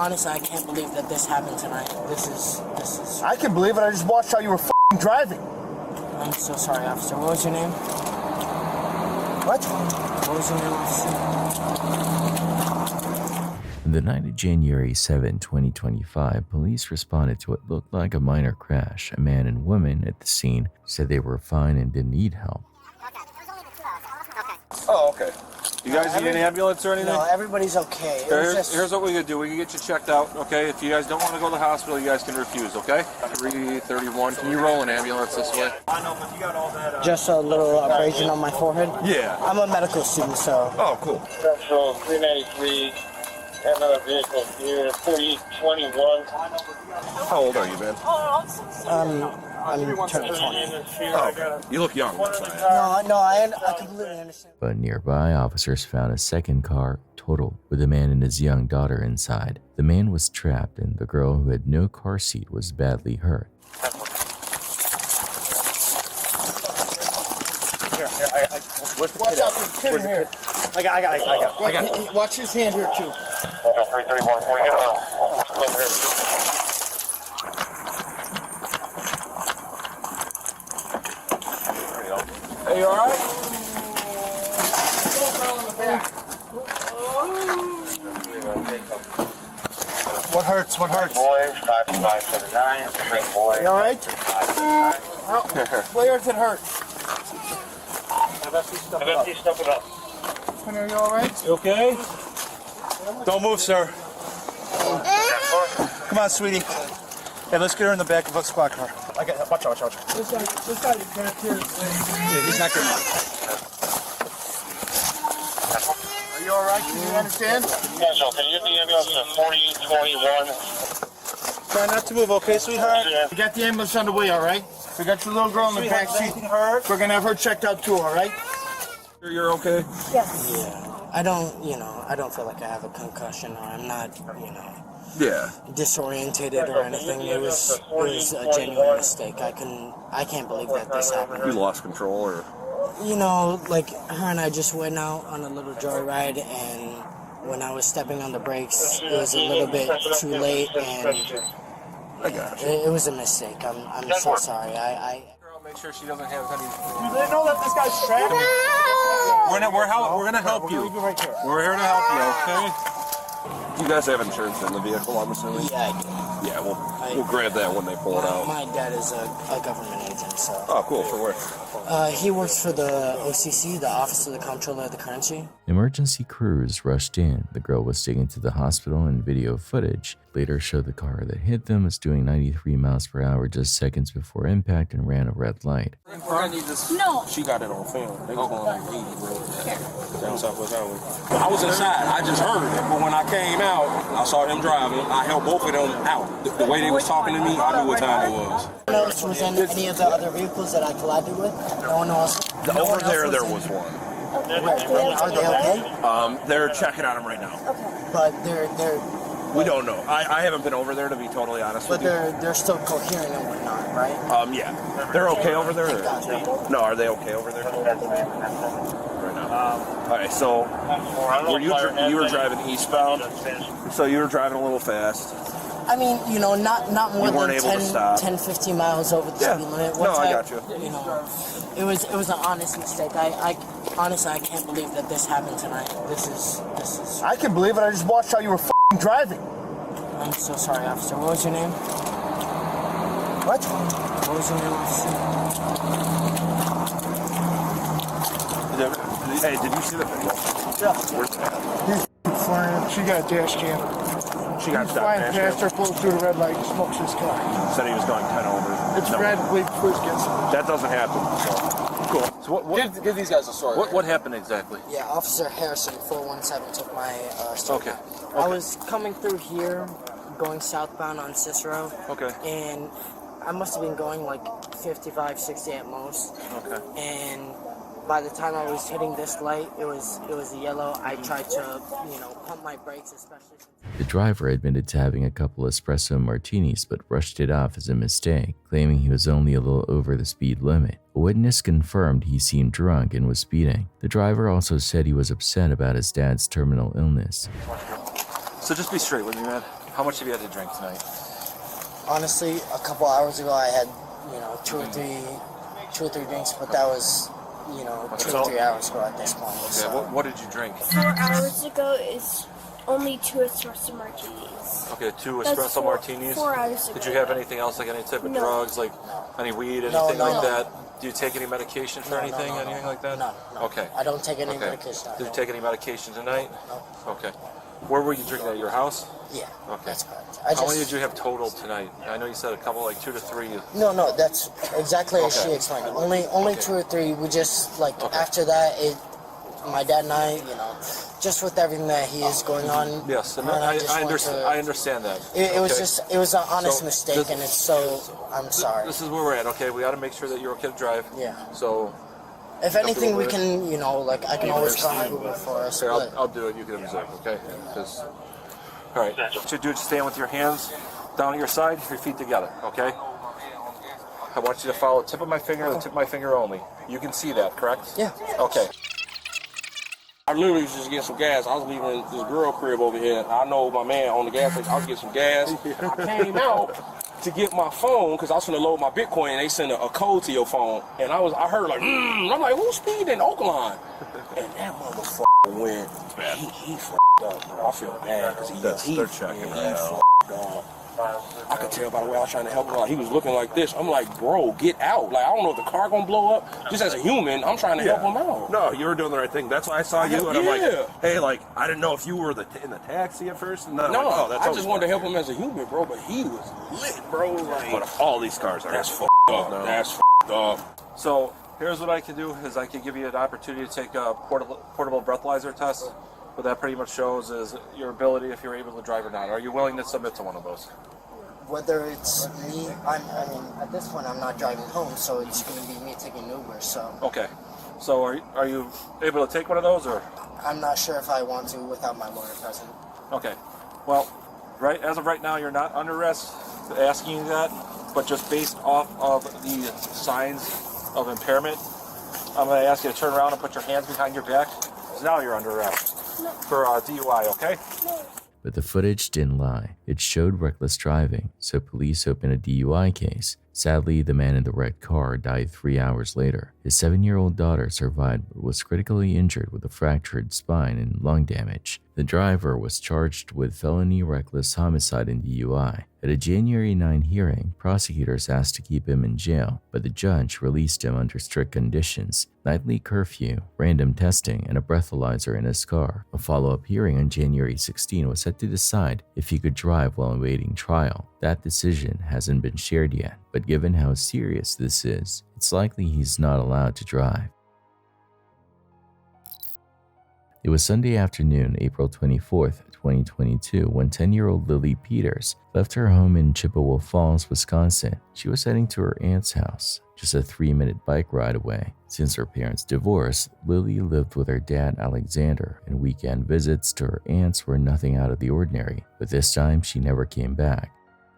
honestly, I can't believe that this happened tonight. This is. I can believe it. I just watched how you were f***ing driving. I'm so sorry, officer. What was your name? What? What was your name, officer? On the night of January 7, 2025, police responded to what looked like a minor crash. A man and woman at the scene said they were fine and didn't need help. Oh, okay. You guys need an ambulance or anything? No, everybody's okay. Here's what we could do. We can get you checked out, okay? If you guys don't want to go to the hospital, you guys can refuse, okay? 331. Can you roll an ambulance this way? I know, but you got all that. Just a little abrasion on my forehead? Yeah. I'm a medical student, so. Oh, cool. Central 393. Another vehicle here, 4821. How old are you, man? I'm turning 20. Oh, you look young. No, I completely understand. But nearby, officers found a second car totaled with a man and his young daughter inside. The man was trapped and the girl, who had no car seat, was badly hurt. Watch out for the kid in here. I got. Watch his hand here, too. 331, 48. Hey, you alright? What hurts? What hurts? Boy, 5579. Boy. You alright? Where does it hurt? Step it up. Are you alright? You okay? Don't move, sir. Come on, sweetie. Hey, let's get her in the back of a squad car. Watch out. This guy can't hear his thing. Yeah, he's not good. Are you alright? Can you understand? Central, can you get the ambulance to 4821? Try not to move, okay, sweetheart? We got the ambulance on the way, alright? We got your little girl in the back seat. Hurt? We're gonna have her checked out too, alright? You're okay? Yes. Yeah. I don't feel like I have a concussion, or I'm not, Yeah. disorientated or anything. It was a genuine mistake. I can't believe that this happened. You lost control, or? Like her and I just went out on a little joyride, and when I was stepping on the brakes, it was a little bit too late, and I got you. it was a mistake. I'm so sorry. Girl, make sure she doesn't have any. Do they know that this guy's trapped? We're gonna help you. Right here. We're here to help you, okay? You guys have insurance in the vehicle, I'm assuming? Yeah, I do. Yeah, we'll grab that when they pull it out. My dad is a government agent, so. Oh, cool. For where? He works for the OCC, the Office of the Comptroller of the Currency. Emergency crews rushed in. The girl was taken to the hospital, and video footage later showed the car that hit them was doing 93 miles per hour just seconds before impact and ran a red light. No. She got it on film. They was going like 80, bro. Down Southwest Highway. I was inside. I just heard it. But when I came out, I saw them driving. I helped both of them out. The way they was talking to me, I knew what time it was. No one was in any of the other vehicles that I collided with? No one else? Over there was one. Are they okay? They're checking on him right now. But they're We don't know. I haven't been over there, to be totally honest with you. they're still coherent and whatnot, right? Yeah. They're okay over there? Or? No, are they okay over there? Right now. Alright, so you were driving eastbound, so you were driving a little fast. I mean, not more You weren't than able to stop. 10, 15 miles over the speed limit. No, I got you. It was an honest mistake. I honestly, I can't believe that this happened tonight. This is. I can believe it. I just watched how you were f***ing driving. I'm so sorry, officer. What was your name? What? What was your name, officer? Hey, did you see the video? Yeah. He's flying. She got a dash cam. She got He's stopped. flying past her, pulls through the red light, smokes his car. Said he was going 10 over. It's red, wait before it gets. That doesn't happen. So. Cool. So what Give these guys a story. what happened exactly? Yeah, Officer Harrison, 417, took my story. Okay. I was coming through here, going southbound on Cicero. Okay. And I must have been going like 55, 60 at most. Okay. And by the time I was hitting this light, it was a yellow. I tried to, pump my brakes, especially. The driver admitted to having a couple espresso martinis but brushed it off as a mistake, claiming he was only a little over the speed limit. A witness confirmed he seemed drunk and was speeding. The driver also said he was upset about his dad's terminal illness. So just be straight with me, man. How much have you had to drink tonight? Honestly, a couple hours ago I had, two or three drinks, but that was, 2 or 3 hours ago at this point. Okay, So. what did you drink? 4 hours ago is only 2 espresso martinis. Okay, 2 That's espresso martinis. 4 hours ago. Did you have anything else, like any type of No. drugs, like any weed, anything No, like no. that? Do you take any medication for anything, anything like that? No. Okay. I don't take any Okay. medication. Did you take any medication tonight? No. Okay. Where were you drinking at your house? Yeah, Okay. that's correct. How many did you have total tonight? I know you said a couple, like 2 to 3. No, that's exactly as she Okay. explained. Only Okay. 2 or 3. We just, like, Okay. after that, my dad and I, just with everything that he is going on. Yes, and her and I just want understand. to- I understand that. It was Okay. just, it was an honest So, mistake, this- and it's so, I'm sorry. This is where we're at. Okay, we got to make sure that you're okay to drive. Yeah. So, If anything, we Uber. can, I can always call an Uber for us. okay, But I'll do it. You can observe. Okay. Because, all right. What you do is stand with your hands down at your side, your feet together. Okay. I want you to follow the tip of my finger, the tip of my finger only. You can see that, correct? Yeah. Okay. I literally was just getting some gas. I was leaving this girl crib over here. I know my man on the gas station. I was getting some gas. I came out to get my phone because I was going to load my Bitcoin, and they sent a code to your phone. And I heard like, I'm like, who's speeding in Oakland? And that motherfucker went, he f***ed up, bro. I feel bad because he f***ed up. I could tell by the way I was trying to help him. Like, he was looking like this. I'm like, bro, get out. Like, I don't know if the car gonna blow up. Just as a human, I'm trying to help him out. No, you were doing the right thing. That's why I saw you, and I'm Yeah. like, hey, like, I didn't know if you were in the taxi at first. And then I'm No, like, oh, that's I just wanted to help him as a human, bro. But he was lit, bro. Like, But all these cars are. that's fucked up. No. That's fucked up. So here's what I can do: is I can give you an opportunity to take a portable breathalyzer test. What that pretty much shows is your ability if you're able to drive or not. Are you willing to submit to one of those? whether it's me, at this point I'm not driving home, so it's going to be me taking Uber. So Okay. So are you able to take one of those, or? I'm not sure if I want to without my lawyer present. Okay. Well, as of right now, you're not under arrest. Asking you that, but just based off of the signs of impairment, I'm going to ask you to turn around and put your hands behind your back. So now you're under arrest for DUI. Okay. But the footage didn't lie. It showed reckless driving, so police opened a DUI case. Sadly, the man in the red car died 3 hours later. His 7-year-old daughter survived but was critically injured with a fractured spine and lung damage. The driver was charged with felony reckless homicide and DUI. At a January 9 hearing, prosecutors asked to keep him in jail, but the judge released him under strict conditions: nightly curfew, random testing, and a breathalyzer in his car. A follow-up hearing on January 16 was set to decide if he could drive while awaiting trial. That decision hasn't been shared yet, but given how serious this is, it's likely he's not allowed to drive. It was Sunday afternoon, April 24th, 2022, when 10-year-old Lily Peters left her home in Chippewa Falls, Wisconsin. She was heading to her aunt's house, just a 3-minute bike ride away. Since her parents' divorce, Lily lived with her dad, Alexander, and weekend visits to her aunts were nothing out of the ordinary, but this time she never came back.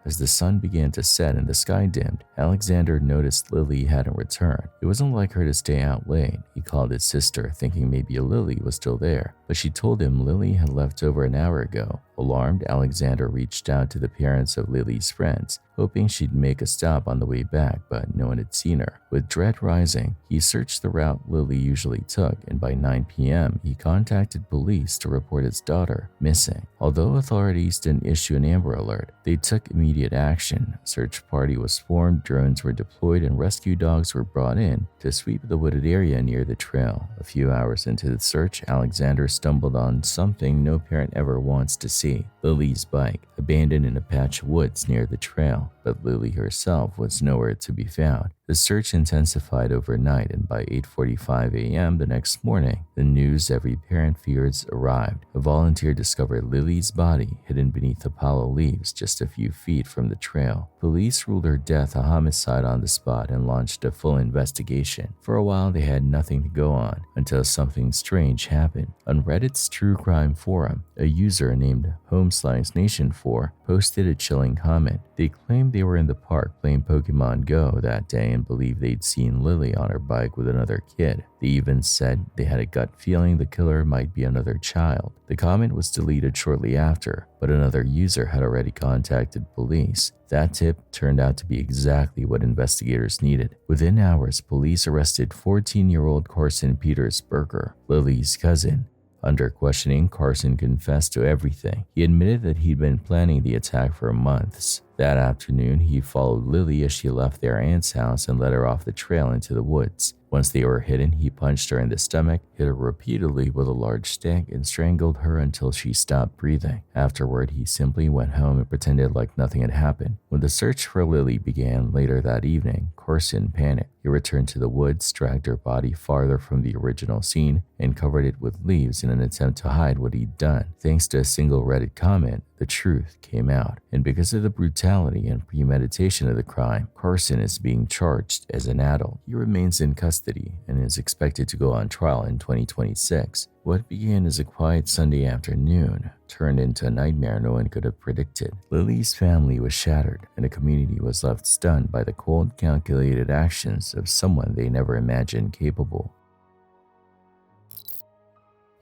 As the sun began to set and the sky dimmed, Alexander noticed Lily hadn't returned. It wasn't like her to stay out late. He called his sister, thinking maybe Lily was still there, but she told him Lily had left over an hour ago. Alarmed, Alexander reached out to the parents of Lily's friends, hoping she'd make a stop on the way back, but no one had seen her. With dread rising, he searched the route Lily usually took, and by 9 p.m., he contacted police to report his daughter missing. Although authorities didn't issue an Amber Alert, they took immediate action. A search party was formed, drones were deployed, and rescue dogs were brought in to sweep the wooded area near the trail. A few hours into the search, Alexander stumbled on something no parent ever wants to see: Lily's bike, abandoned in a patch of woods near the trail, but Lily herself was nowhere to be found. The search intensified overnight, and by 8:45 a.m. the next morning, the news every parent fears arrived. A volunteer discovered Lily's body hidden beneath the pile of leaves just a few feet from the trail. Police ruled her death a homicide on the spot and launched a full investigation. For a while, they had nothing to go on until something strange happened. On Reddit's true crime forum, a user named HomesliceNation4 posted a chilling comment. They claimed they were in the park playing Pokemon Go that day and didn't believe they'd seen Lily on her bike with another kid. They even said they had a gut feeling the killer might be another child. The comment was deleted shortly after, but another user had already contacted police. That tip turned out to be exactly what investigators needed. Within hours, police arrested 14-year-old Carson Petersberger, Lily's cousin. Under questioning, Carson confessed to everything. He admitted that he'd been planning the attack for months. That afternoon, he followed Lily as she left their aunt's house and led her off the trail into the woods. Once they were hidden, he punched her in the stomach, hit her repeatedly with a large stick, and strangled her until she stopped breathing. Afterward, he simply went home and pretended like nothing had happened. When the search for Lily began later that evening, Carson panicked. He returned to the woods, dragged her body farther from the original scene, and covered it with leaves in an attempt to hide what he'd done. Thanks to a single Reddit comment, the truth came out, and because of the brutality and premeditation of the crime, Carson is being charged as an adult. He remains in custody and is expected to go on trial in 2026. What began as a quiet Sunday afternoon turned into a nightmare no one could have predicted. Lily's family was shattered, and the community was left stunned by the cold, calculated actions of someone they never imagined capable.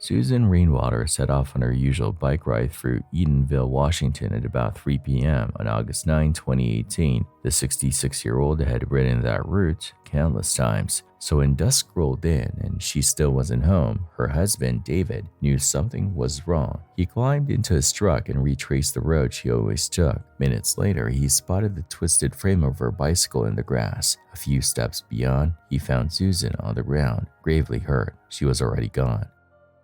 Susan Rainwater set off on her usual bike ride through Edenville, Washington at about 3 p.m. on August 9, 2018. The 66-year-old had ridden that route countless times, so when dusk rolled in and she still wasn't home, her husband, David, knew something was wrong. He climbed into his truck and retraced the road she always took. Minutes later, he spotted the twisted frame of her bicycle in the grass. A few steps beyond, he found Susan on the ground, gravely hurt. She was already gone.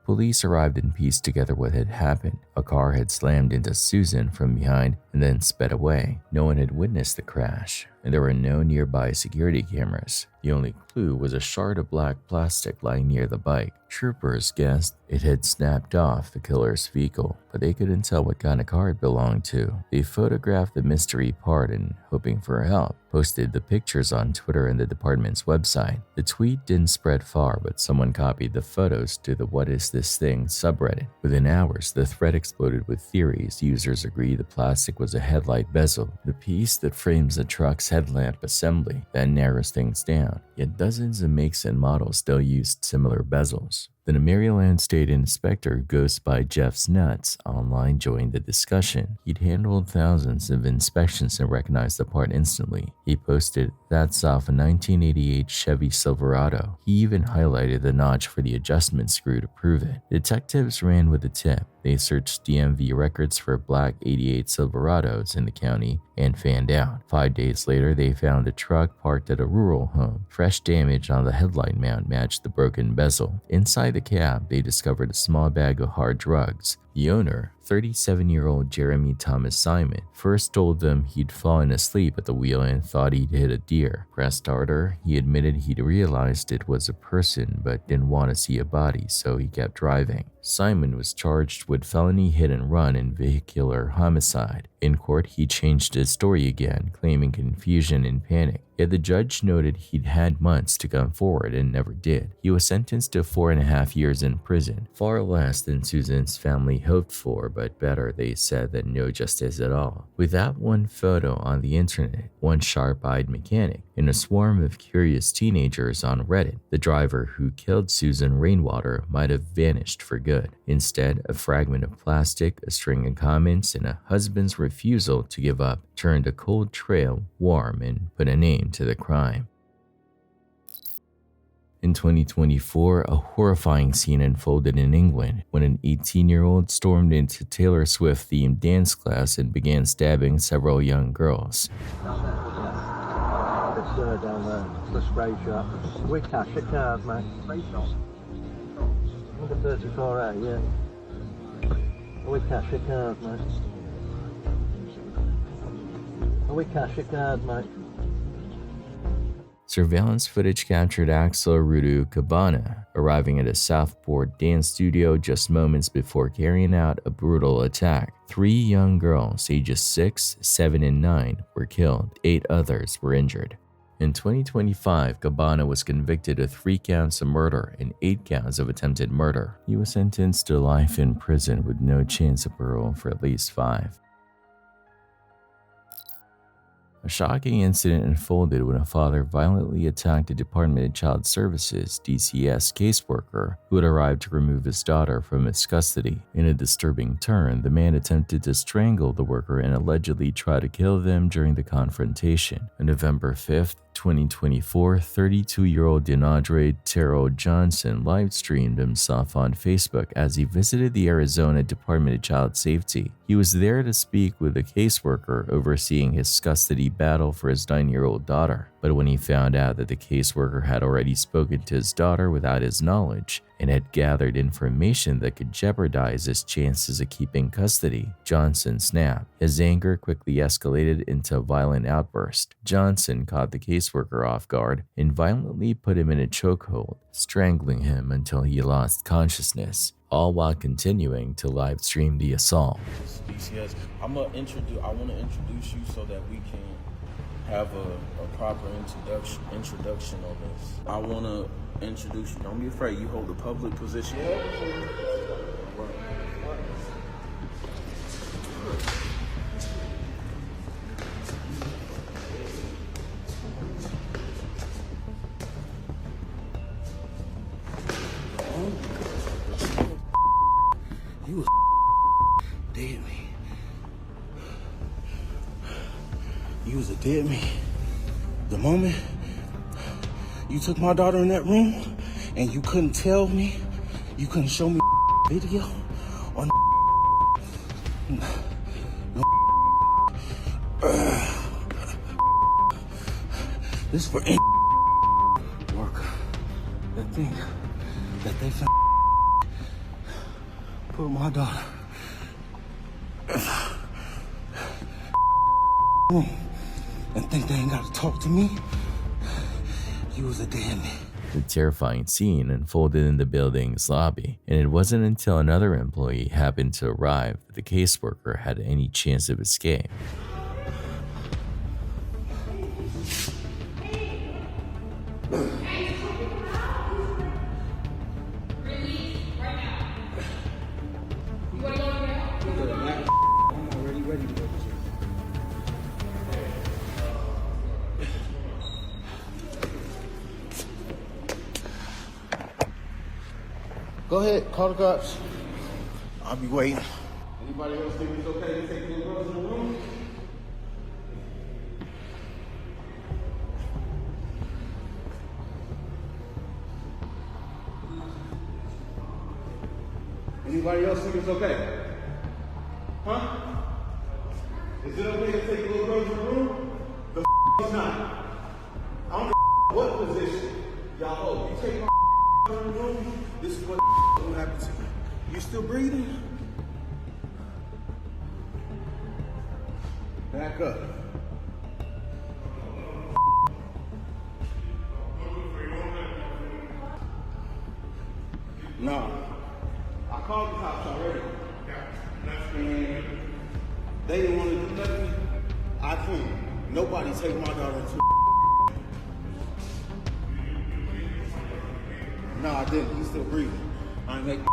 Police arrived and pieced together what had happened. A car had slammed into Susan from behind and then sped away. No one had witnessed the crash, and there were no nearby security cameras. The only clue was a shard of black plastic lying near the bike. Troopers guessed it had snapped off the killer's vehicle, but they couldn't tell what kind of car it belonged to. They photographed the mystery part and, hoping for help, posted the pictures on Twitter and the department's website. The tweet didn't spread far, but someone copied the photos to the What Is This Thing subreddit. Within hours, the thread exploded with theories. Users agreed the plastic was a headlight bezel, the piece that frames the truck's headlamp assembly. That narrows things down. Yet dozens of makes and models still used similar bezels. Then a Maryland state inspector who goes by Jeff's Nuts online joined the discussion. He'd handled thousands of inspections and recognized the part instantly. He posted, "That's off a 1988 Chevy Silverado." He even highlighted the notch for the adjustment screw to prove it. Detectives ran with the tip. They searched DMV records for black 88 Silverados in the county and fanned out. 5 days later, they found a truck parked at a rural home. Fresh damage on the headlight mount matched the broken bezel. Inside the cab, they discovered a small bag of hard drugs. The owner, 37-year-old Jeremy Thomas Simon, first told them he'd fallen asleep at the wheel and thought he'd hit a deer. Pressed harder, he admitted he'd realized it was a person but didn't want to see a body, so he kept driving. Simon was charged with felony hit and run and vehicular homicide. In court, he changed his story again, claiming confusion and panic. Yet the judge noted he'd had months to come forward and never did. He was sentenced to 4.5 years in prison, far less than Susan's family hoped for, but better, they said, than no justice at all. With that one photo on the internet, one sharp-eyed mechanic, and a swarm of curious teenagers on Reddit, the driver who killed Susan Rainwater might have vanished for good. Instead, a fragment of plastic, a string of comments, and a husband's refusal to give up turned a cold trail warm and put a name to the crime. In 2024, a horrifying scene unfolded in England when an 18-year-old stormed into Taylor Swift-themed dance class and began stabbing several young girls. Down there, the spray shop. We cash your card, mate. Spray shop? Number 34A, yeah. We cash your card, mate. We cash your card, mate. Surveillance footage captured Axel Rudu Cabana arriving at a Southport dance studio just moments before carrying out a brutal attack. 3 young girls, ages 6, 7, and 9, were killed. 8 others were injured. In 2025, Cabana was convicted of 3 counts of murder and 8 counts of attempted murder. He was sentenced to life in prison with no chance of parole for at least 5. A shocking incident unfolded when a father violently attacked a Department of Child Services (DCS) caseworker who had arrived to remove his daughter from his custody. In a disturbing turn, the man attempted to strangle the worker and allegedly try to kill them during the confrontation. On November 5th, 2024, 32-year-old DeAndre Terrell Johnson live-streamed himself on Facebook as he visited the Arizona Department of Child Safety. He was there to speak with a caseworker overseeing his custody battle for his 9-year-old daughter. But when he found out that the caseworker had already spoken to his daughter without his knowledge and had gathered information that could jeopardize his chances of keeping custody, Johnson snapped. His anger quickly escalated into a violent outburst. Johnson caught the caseworker off guard and violently put him in a chokehold, strangling him until he lost consciousness, all while continuing to live stream the assault. DCS, I want to introduce you so that we can have a proper introduction on this. I want to introduce you. Don't be afraid. You hold a public position. You was dead me. You was a dead me. The moment you took my daughter in that room and you couldn't tell me, you couldn't show me video or this for any worker that think that they found put my daughter and think they ain't got to talk to me. You was a dead man. The terrifying scene unfolded in the building's lobby, and it wasn't until another employee happened to arrive that the caseworker had any chance of escape. Go ahead, call the cops. I'll be waiting. Anybody else think it's okay to take little girls in the room? Anybody else think it's okay? Huh? Is it okay to take little girls in the room? The it's not. I don't give what position y'all hold. You take my in the room, this is what will happen to you. You still breathing? Back up. No. I called the cops already. And they didn't want to do nothing. I couldn't. Nobody take my daughter to. No, I didn't. He's still breathing. I ain't making.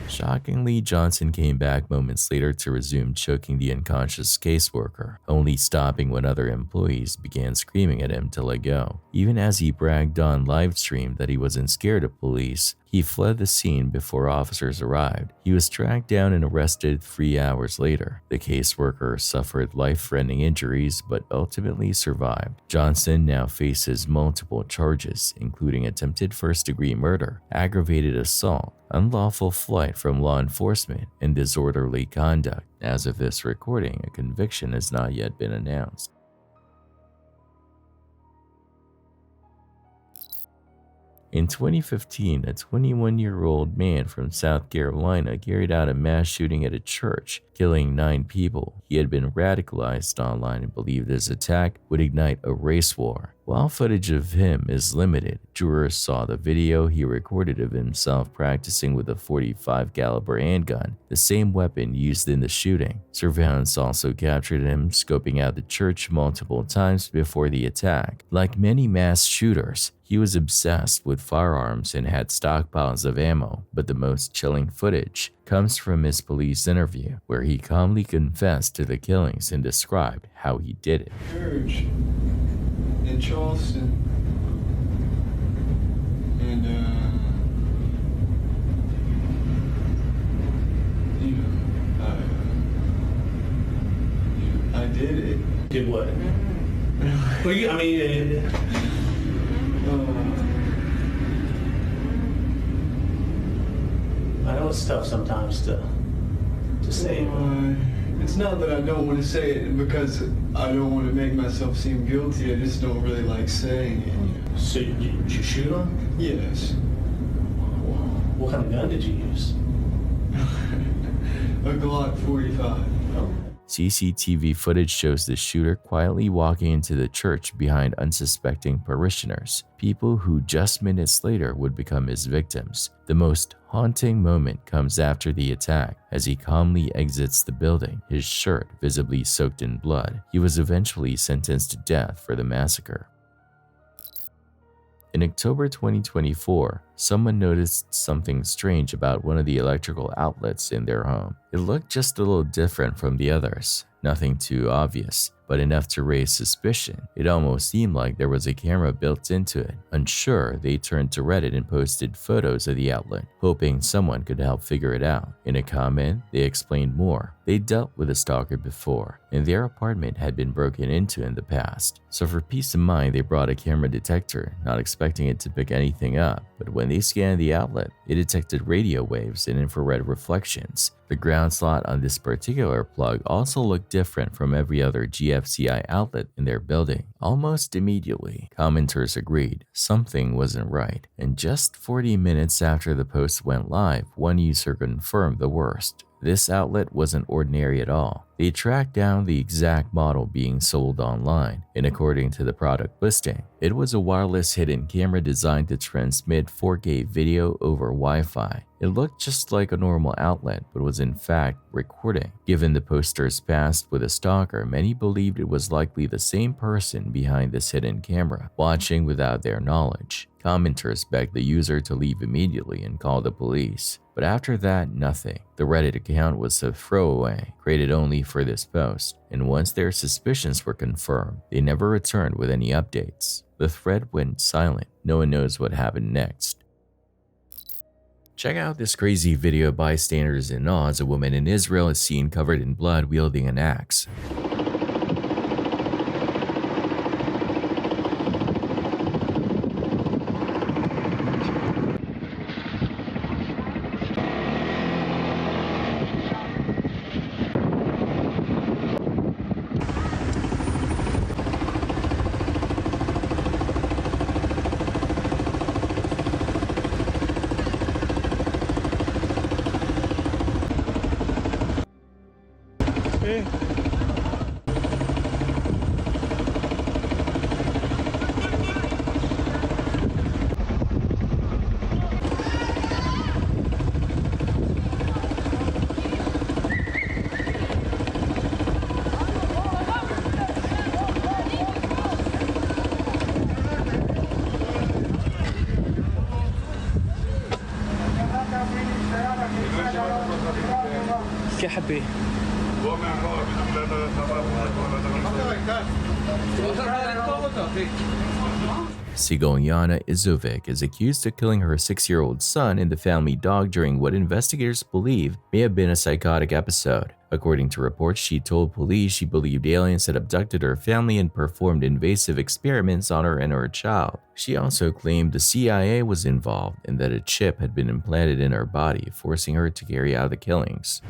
Shockingly, Johnson came back moments later to resume choking the unconscious caseworker, only stopping when other employees began screaming at him to let go. Even as he bragged on livestream that he wasn't scared of police, he fled the scene before officers arrived. He was tracked down and arrested 3 hours later. The caseworker suffered life-threatening injuries but ultimately survived. Johnson now faces multiple charges, including attempted first-degree murder, aggravated assault, unlawful flight from law enforcement, and disorderly conduct. As of this recording, a conviction has not yet been announced. In 2015, a 21-year-old man from South Carolina carried out a mass shooting at a church, killing 9 people. He had been radicalized online and believed his attack would ignite a race war. While footage of him is limited, jurors saw the video he recorded of himself practicing with a .45 caliber handgun, the same weapon used in the shooting. Surveillance also captured him scoping out the church multiple times before the attack. Like many mass shooters, he was obsessed with firearms and had stockpiles of ammo, but the most chilling footage comes from his police interview, where he calmly confessed to the killings and described how he did it. Church in Charleston, and I did it. Did what? Well, I mean, I know it's tough sometimes to say. It's not that I don't want to say it because I don't want to make myself seem guilty. I just don't really like saying it. So did you shoot him? Yes. What kind of gun did you use? A Glock 45. CCTV footage shows the shooter quietly walking into the church behind unsuspecting parishioners, people who just minutes later would become his victims. The most haunting moment comes after the attack, as he calmly exits the building, his shirt visibly soaked in blood. He was eventually sentenced to death for the massacre. In October 2024, someone noticed something strange about one of the electrical outlets in their home. It looked just a little different from the others, nothing too obvious, but enough to raise suspicion. It almost seemed like there was a camera built into it. Unsure, they turned to Reddit and posted photos of the outlet, hoping someone could help figure it out. In a comment, they explained more. They dealt with a stalker before, and their apartment had been broken into in the past. So for peace of mind, they brought a camera detector, not expecting it to pick anything up. But when they scanned the outlet, it detected radio waves and infrared reflections. The ground slot on this particular plug also looked different from every other GFCI outlet in their building. Almost immediately, commenters agreed something wasn't right, and just 40 minutes after the post went live, one user confirmed the worst. This outlet wasn't ordinary at all. They tracked down the exact model being sold online, and according to the product listing, it was a wireless hidden camera designed to transmit 4K video over Wi-Fi. It looked just like a normal outlet, but was in fact recording. Given the poster's past with a stalker, many believed it was likely the same person behind this hidden camera, watching without their knowledge. Commenters begged the user to leave immediately and call the police. But after that, nothing. The Reddit account was a throwaway, created only for this post, and once their suspicions were confirmed, they never returned with any updates. The thread went silent. No one knows what happened next. Check out this crazy video of bystanders in awe as a woman in Israel is seen covered in blood wielding an axe. حبي Sigonyana Izovic is accused of killing her 6-year-old son and the family dog during what investigators believe may have been a psychotic episode. According to reports, she told police she believed aliens had abducted her family and performed invasive experiments on her and her child. She also claimed the CIA was involved and that a chip had been implanted in her body, forcing her to carry out the killings.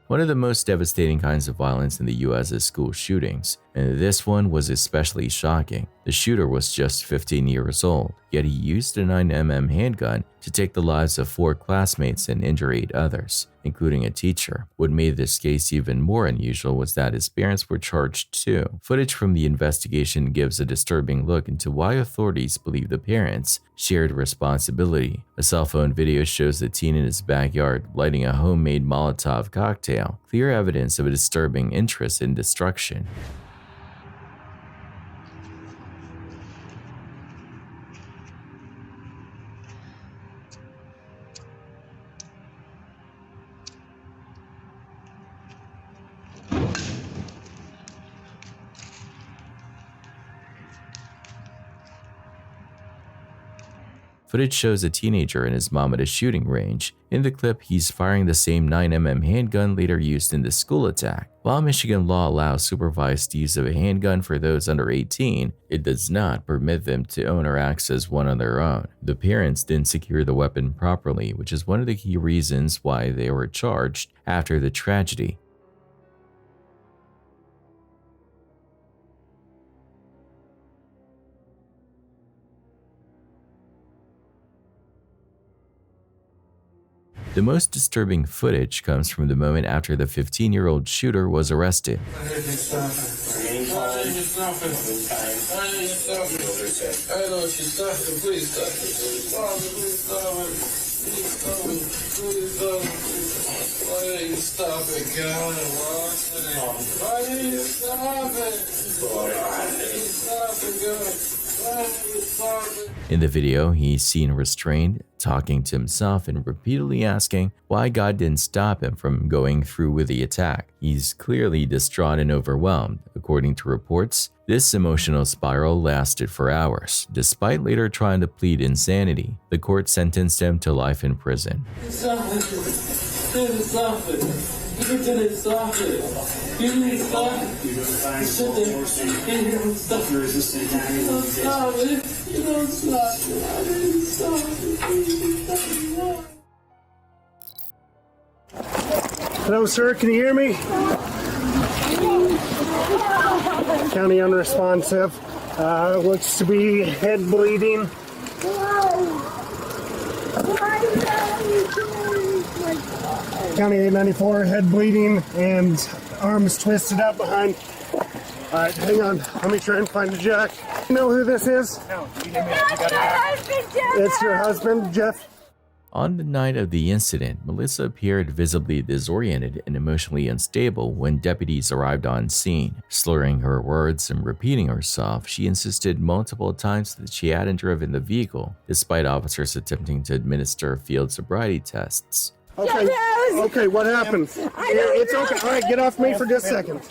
One of the most devastating kinds of violence in the US is school shootings, and this one was especially shocking. The shooter was just 15 years old, yet he used a 9mm handgun to take the lives of 4 classmates and injure 8 others, including a teacher. What made this case even more unusual was that his parents were charged too. Footage from the investigation gives a disturbing look into why authorities believe the parents shared responsibility. A cell phone video shows the teen in his backyard lighting a homemade Molotov cocktail, clear evidence of a disturbing interest in destruction. Footage shows a teenager and his mom at a shooting range. In the clip, he's firing the same 9mm handgun later used in the school attack. While Michigan law allows supervised use of a handgun for those under 18, it does not permit them to own or access one on their own. The parents didn't secure the weapon properly, which is one of the key reasons why they were charged after the tragedy. The most disturbing footage comes from the moment after the 15-year-old shooter was arrested. In the video, he's seen restrained, talking to himself and repeatedly asking why God didn't stop him from going through with the attack. He's clearly distraught and overwhelmed. According to reports, this emotional spiral lasted for hours. Despite later trying to plead insanity, the court sentenced him to life in prison. Hello, sir. Can you hear me? County unresponsive. Looks to be head bleeding. County 894, head bleeding and arms twisted up behind. All right, hang on. Let me try and find a jack. You know who this is? No. It's your husband, Jeff. On the night of the incident, Melissa appeared visibly disoriented and emotionally unstable when deputies arrived on scene. Slurring her words and repeating herself, she insisted multiple times that she hadn't driven the vehicle, despite officers attempting to administer field sobriety tests. Okay, what happened? It's okay. All right, get off me for just a second.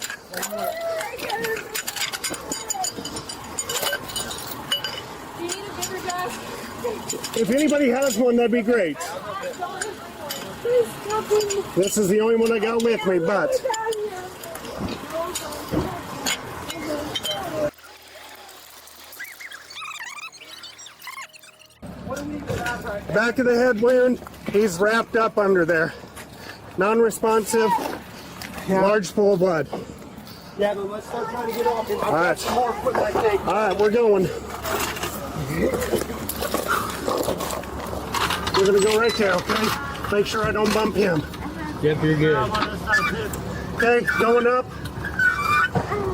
If anybody has one, that'd be great. This is the only one I got with me, but... Back of the head wound, he's wrapped up under there. Non-responsive, large pool of blood. Yeah, but let's start trying to get off. All right. All right, we're going. We're gonna go right there, okay? Make sure I don't bump him. Yep, you're good. Okay, going up.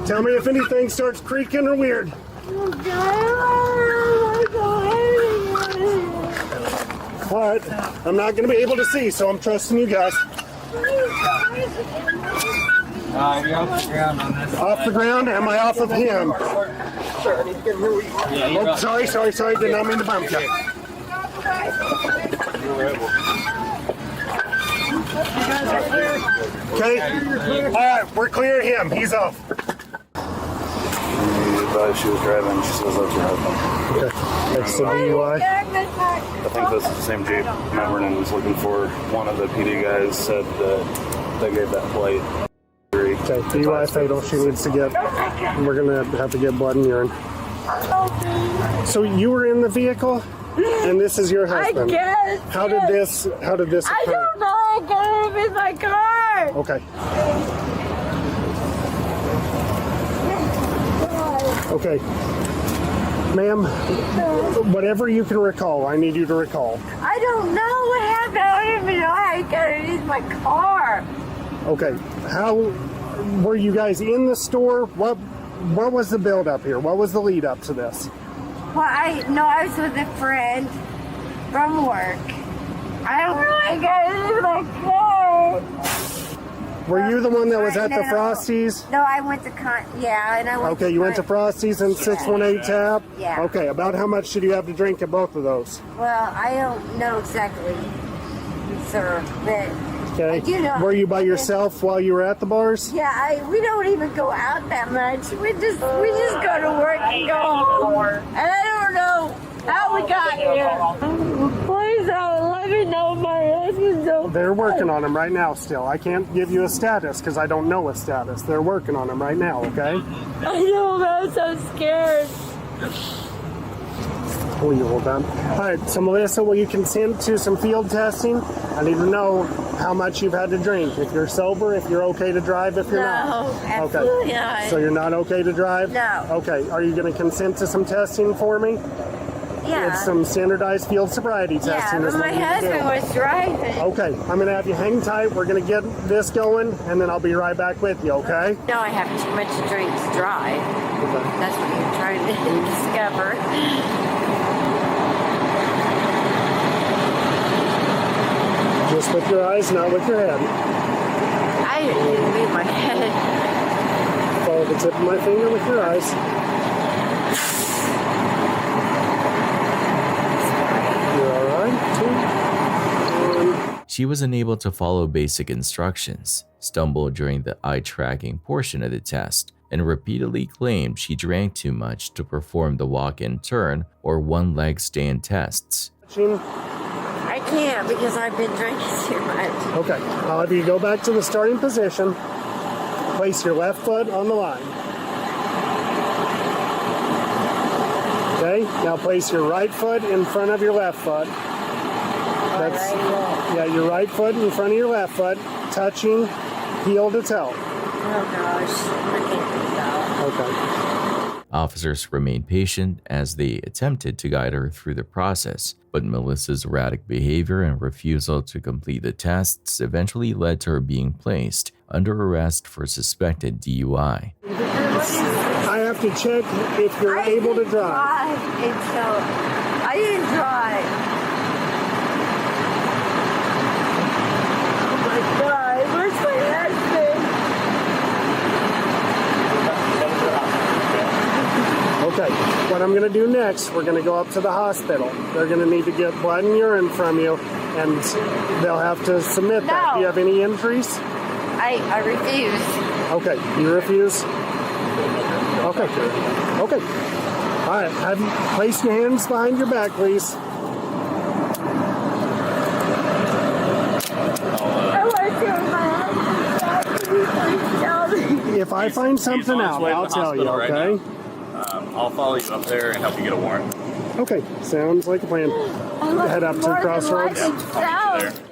Tell me if anything starts creaking or weird. All right, I'm not gonna be able to see, so I'm trusting you guys. You're off the ground on this. Off the ground? Am I off of him? Sure, I need to get him here. Oh, sorry. Did not mean to bump you. Okay. All right, we're clear of him. He's off. She was driving. She says that's her husband. Okay. That's the DUI. I think this is the same Jeep Matt Vernon was looking for. One of the PD guys said that they gave that plate. Okay, DUI fatal. She needs to get. We're gonna have to get blood and urine. So you were in the vehicle, and this is your husband. I guess. How did this occur? I don't know. I got him in my car. Okay. Okay. Ma'am, whatever you can recall, I need you to recall. I don't know what happened. I don't even know how I got it in my car. Okay. How were you guys in the store? What was the build up here? What was the lead up to this? Well, I was with a friend from work. I don't know how I got it in my car. Were you the one that was at the Frosties? No, I went to and I went. Okay, you went to Frosties and 618 Tap? Yeah. Okay, about how much did you have to drink at both of those? Well, I don't know exactly, sir, but Okay. I do know. Were you by yourself while you were at the bars? Yeah, we don't even go out that much. We just go to work and go home. And I don't know how we got here. Please let me know my husband's okay. They're working on him right now still. I can't give you a status because I don't know a status. They're working on him right now, okay? I know, I'm so scared. Will you hold on? All right, so Melissa, will you consent to some field testing? I need to know how much you've had to drink. If you're sober, if you're okay to drive, if you're not. No, absolutely not. So you're not okay to drive? No. Okay, are you going to consent to some testing for me? Yeah. It's some standardized field sobriety testing. Yeah, but my husband was driving. Okay, I'm going to have you hang tight. We're going to get this going, and then I'll be right back with you, okay? No, I have too much to drink to drive. Okay. That's what you're trying to discover. Just with your eyes, not with your head. I didn't even move my head. Follow the tip of my finger with your eyes. You're all right? 2, 1. She was unable to follow basic instructions, stumbled during the eye tracking portion of the test, and repeatedly claimed she drank too much to perform the walk-in turn or one-leg stand tests. I can't because I've been drinking too much. Okay, I'll have you go back to the starting position. Place your left foot on the line. Okay, now place your right foot in front of your left foot. That's, yeah, your right foot in front of your left foot, touching heel to toe. Oh gosh, I can't do that. Okay. Officers remained patient as they attempted to guide her through the process, but Melissa's erratic behavior and refusal to complete the tests eventually led to her being placed under arrest for suspected DUI. I have to check if you're able to drive. I didn't drive. Oh my God, where's my husband? Okay, what I'm going to do next, we're going to go up to the hospital. They're going to need to get blood and urine from you, and they'll have to submit that. Do you have any injuries? I refuse. Okay, you refuse? Okay. Okay. All right, have you place your hands behind your back, please. I want to see my husband. Can you please tell me? If I find something out, I'll tell you, okay? I'll follow you up there and help you get a warrant. Okay, sounds like a plan. Head up to the crossroads.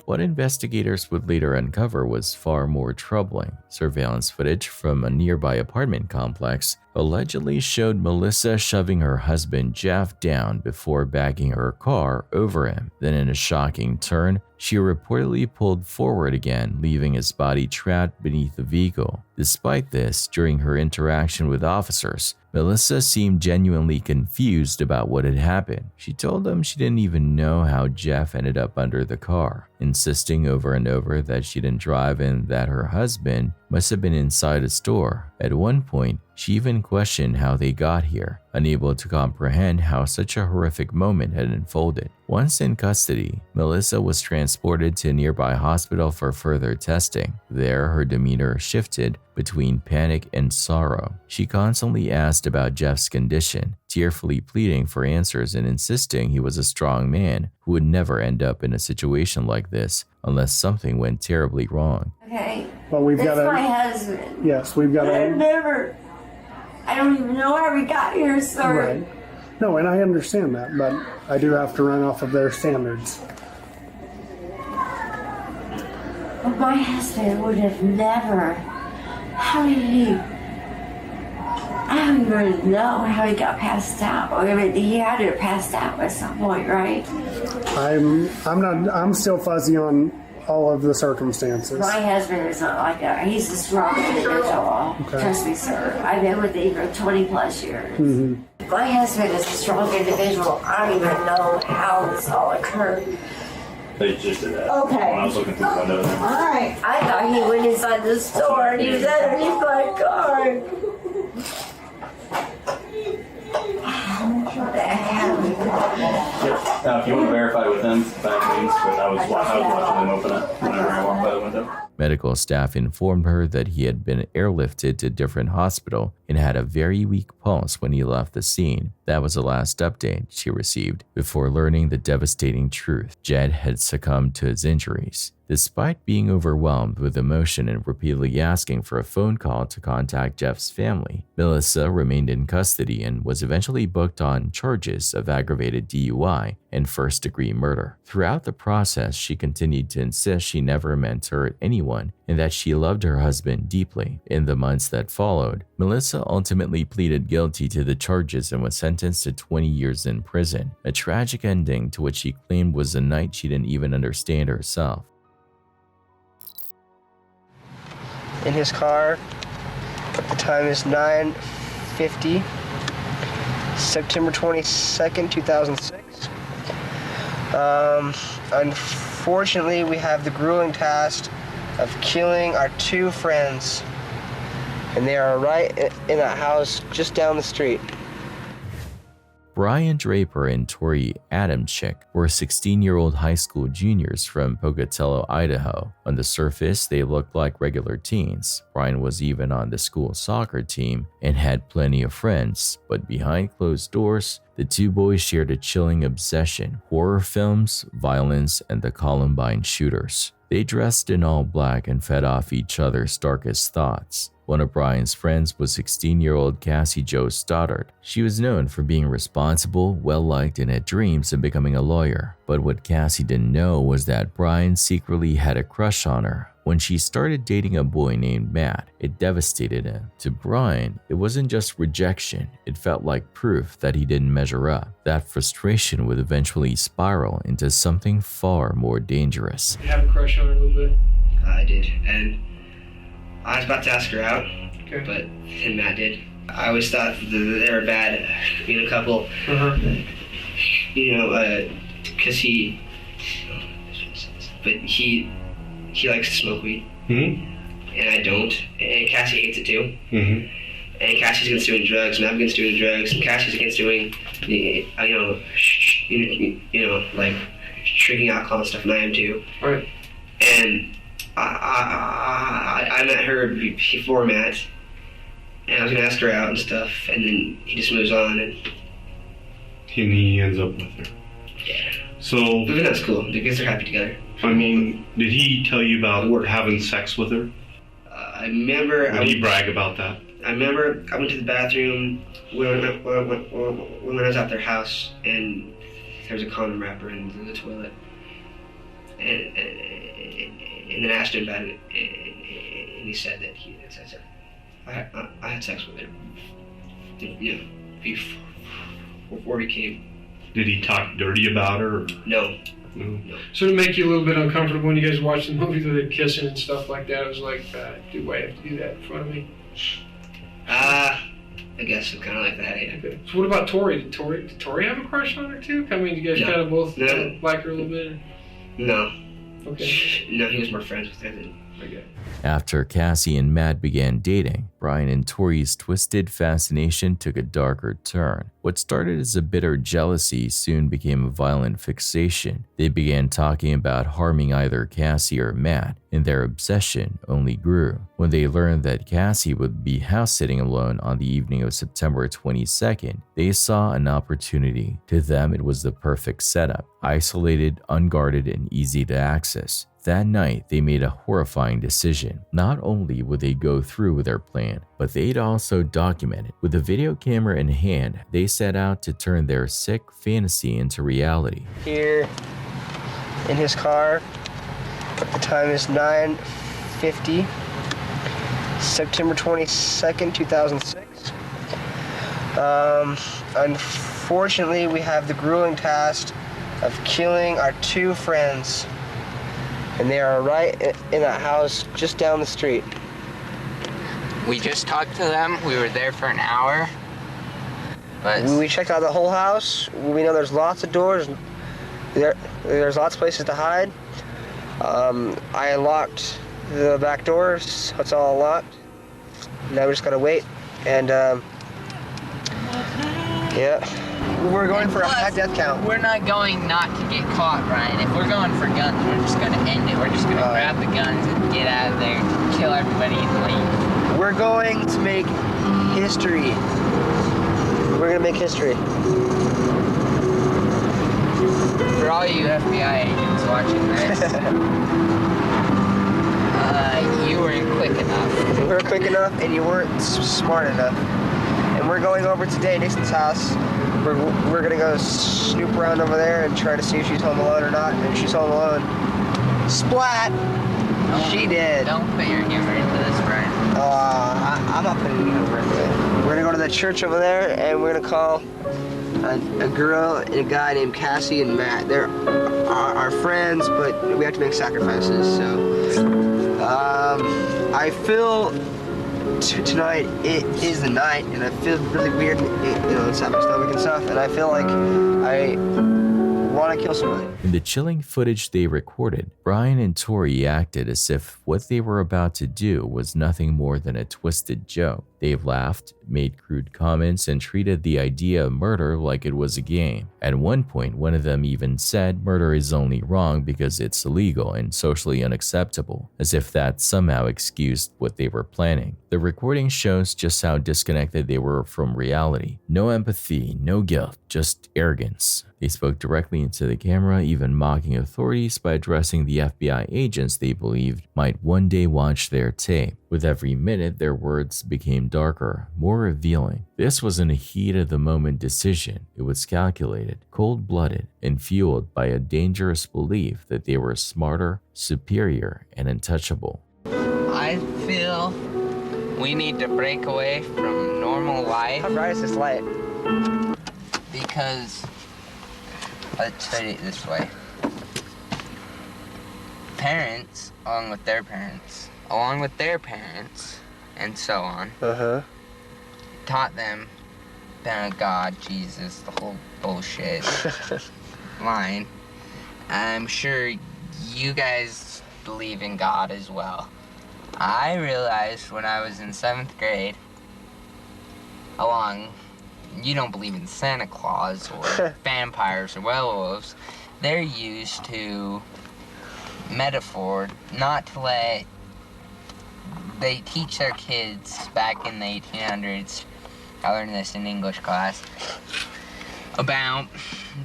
What investigators would later uncover was far more troubling. Surveillance footage from a nearby apartment complex allegedly showed Melissa shoving her husband Jeff down before bagging her car over him. Then in a shocking turn, she reportedly pulled forward again, leaving his body trapped beneath the vehicle. Despite this, during her interaction with officers, Melissa seemed genuinely confused about what had happened. She told them she didn't even know how Jeff ended up under the car, insisting over and over that she didn't drive and that her husband must have been inside a store. At one point, she even questioned how they got here, unable to comprehend how such a horrific moment had unfolded. Once in custody, Melissa was transported to a nearby hospital for further testing. There, her demeanor shifted between panic and sorrow. She constantly asked about Jeff's condition, tearfully pleading for answers and insisting he was a strong man who would never end up in a situation like this unless something went terribly wrong. Okay. But we've got my husband. Yes, we've got I I don't even know how we got here, sir. Right. No, and I understand that, but I do have to run off of their standards. But my husband would have never. How did he? I don't even know how he got passed out. I mean, he had to have passed out at some point, right? I'm still fuzzy on all of the circumstances. My husband is not like that. He's a strong individual. Okay. Trust me, sir. I've been with him for 20 plus years. Mm-hmm. My husband is a strong individual. I don't even know how this all occurred. They just did that. Okay. When I was looking through the window. Alright. I thought he went inside the store and he was underneath my car. What the hell? Now, if you want to verify with them, by all means, but I was watching them open it whenever I walked by the window. Medical staff informed her that he had been airlifted to a different hospital and had a very weak pulse when he left the scene. That was the last update she received before learning the devastating truth. Jed had succumbed to his injuries. Despite being overwhelmed with emotion and repeatedly asking for a phone call to contact Jeff's family, Melissa remained in custody and was eventually booked on charges of aggravated DUI and first-degree murder. Throughout the process, she continued to insist she never meant to hurt anyone and that she loved her husband deeply. In the months that followed, Melissa ultimately pleaded guilty to the charges and was sentenced to 20 years in prison, a tragic ending to which she claimed was a night she didn't even understand herself. In his car, the time is 9:50, September 22nd, 2006. Unfortunately, we have the grueling task of killing our two friends, and they are right in a house just down the street. Brian Draper and Tori Adamczyk were 16-year-old high school juniors from Pocatello, Idaho. On the surface, they looked like regular teens. Brian was even on the school soccer team and had plenty of friends, but behind closed doors, the two boys shared a chilling obsession: horror films, violence, and the Columbine shooters. They dressed in all black and fed off each other's darkest thoughts. One of Brian's friends was 16-year-old Cassie Jo Stoddard. She was known for being responsible, well-liked, and had dreams of becoming a lawyer. But what Cassie didn't know was that Brian secretly had a crush on her. When she started dating a boy named Matt, it devastated him. To Brian, it wasn't just rejection, it felt like proof that he didn't measure up. That frustration would eventually spiral into something far more dangerous. You have a crush on her a little bit? I did, and I was about to ask her out, but then Matt did. I always thought that they were bad being a couple. You know, because he likes to smoke weed, and I don't, and Cassie hates it too. And Cassie's against doing drugs, and I'm against doing drugs, and Cassie's against doing, like drinking alcohol and stuff, and I am too. Right. And I met her before Matt, and I was gonna ask her out and stuff, and then he just moves on, and he ends up with her. Yeah. So, but then that's cool because they're happy together. I mean, did he tell you about having sex with her? I remember. Did he brag about that? I remember I went to the bathroom when I was at their house, and there was a condom wrapper in the toilet, and then I asked him about it, and he said that I had sex with her, before he came. Did he talk dirty about her? Or? No. So to make you a little bit uncomfortable when you guys watch the movies with it kissing and stuff like that, it was like, do I have to do that in front of me? I guess it's kind of like that, yeah. Okay. So what about Tori? Did Tori have a crush on her too? I mean, you guys kind of both like her a little bit? No. Okay. No, he was more friends with her than I guess. After Cassie and Matt began dating, Brian and Tori's twisted fascination took a darker turn. What started as a bitter jealousy soon became a violent fixation. They began talking about harming either Cassie or Matt, and their obsession only grew. When they learned that Cassie would be house-sitting alone on the evening of September 22nd, they saw an opportunity. To them, it was the perfect setup: isolated, unguarded, and easy to access. That night, they made a horrifying decision. Not only would they go through with their plan, but they'd also document it. With a video camera in hand, they set out to turn their sick fantasy into reality. Here in his car, the time is 9:50, September 22nd, 2006. Unfortunately, we have the grueling task of killing our 2 friends, and they are right in that house just down the street. We just talked to them. We were there for an hour. But We checked out the whole house. We know there's lots of doors. There's lots of places to hide. I unlocked the back doors, so it's all locked. Now we just gotta wait. And yeah, we're going for a high death count. we're not going not to get caught, Ryan. If we're going for guns, we're just gonna end it. We're just gonna grab the guns and get out of there, kill everybody and leave. We're going to make history. We're gonna make history. For all you FBI agents watching this, you weren't quick enough. You weren't quick enough and you weren't smart enough. And we're going over today, Nixon's house. We're gonna go snoop around over there and try to see if she's home alone or not. And if she's home alone, splat! She did. Don't put your humor into this, Brian. I'm not putting any humor into it. We're gonna go to the church over there and we're gonna call a girl and a guy named Cassie and Matt. They're our friends, but we have to make sacrifices, so. I feel tonight it is the night, and I feel really weird, inside my stomach and stuff, and I feel like I want to kill somebody. In the chilling footage they recorded, Brian and Tori acted as if what they were about to do was nothing more than a twisted joke. They laughed, made crude comments, and treated the idea of murder like it was a game. At one point, one of them even said murder is only wrong because it's illegal and socially unacceptable, as if that somehow excused what they were planning. The recording shows just how disconnected they were from reality. No empathy, no guilt, just arrogance. They spoke directly into the camera, even mocking authorities by addressing the FBI agents they believed might one day watch their tape. With every minute, their words became darker, more revealing. This wasn't a heat-of-the-moment decision. It was calculated, cold-blooded, and fueled by a dangerous belief that they were smarter, superior, and untouchable. I feel we need to break away from normal life. How bright is this light? Because, let's put it this way. Parents, along with their parents, and so on, taught them about God, Jesus, the whole bullshit line. I'm sure you guys believe in God as well. I realized when I was in 7th grade, you don't believe in Santa Claus or vampires or werewolves. They're used to metaphor, not to let. They teach their kids back in the 1800s, I learned this in English class, about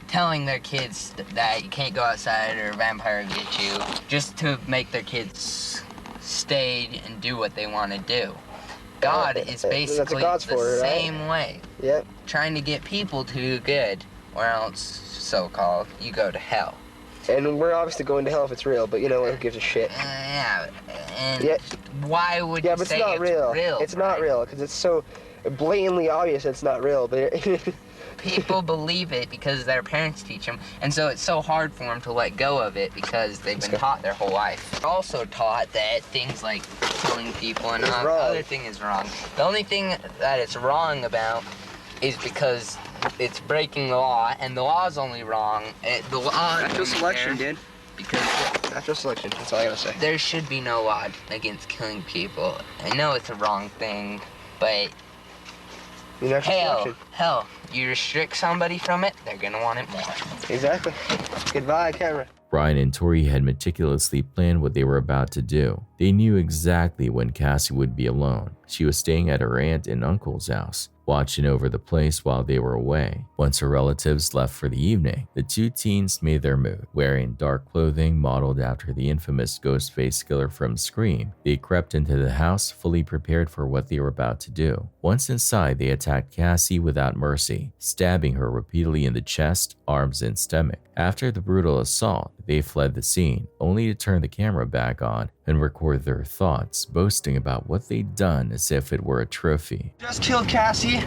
telling their kids that you can't go outside or a vampire will get you, just to make their kids stay and do what they want to do. God is basically the same way. Yep. Trying to get people to do good, or else, so-called, you go to hell. And we're obviously going to hell if it's real, but who gives a shit? Yeah, and why would you but say it's not real? It's right? not real, because it's so blatantly obvious it's not real, but people believe it because their parents teach them, and so it's so hard for them to let go of it because they've been taught their whole life. They're also taught that things like killing people and other thing is wrong. The only thing that it's wrong about is because it's breaking the law, and the law is only wrong. The law Natural selection, dude. Because natural selection, that's all I gotta say. There should be no law against killing people. I know it's a wrong thing, but Hell, you restrict somebody from it, they're gonna want it more. Exactly. Goodbye, camera. Brian and Tori had meticulously planned what they were about to do. They knew exactly when Cassie would be alone. She was staying at her aunt and uncle's house, watching over the place while they were away. Once her relatives left for the evening, the two teens made their move. Wearing dark clothing modeled after the infamous Ghostface killer from Scream, they crept into the house fully prepared for what they were about to do. Once inside, they attacked Cassie without mercy, stabbing her repeatedly in the chest, arms, and stomach. After the brutal assault, they fled the scene, only to turn the camera back on and record their thoughts, boasting about what they'd done as if it were a trophy. Just killed Cassie.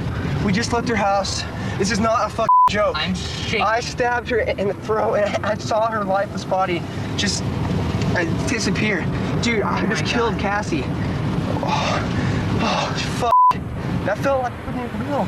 We just left her house. This is not a fucking joke. I'm shaking. I stabbed her in the throat and I saw her lifeless body just disappear. Dude, I just killed Cassie. Oh, fuck. That felt like freaking real.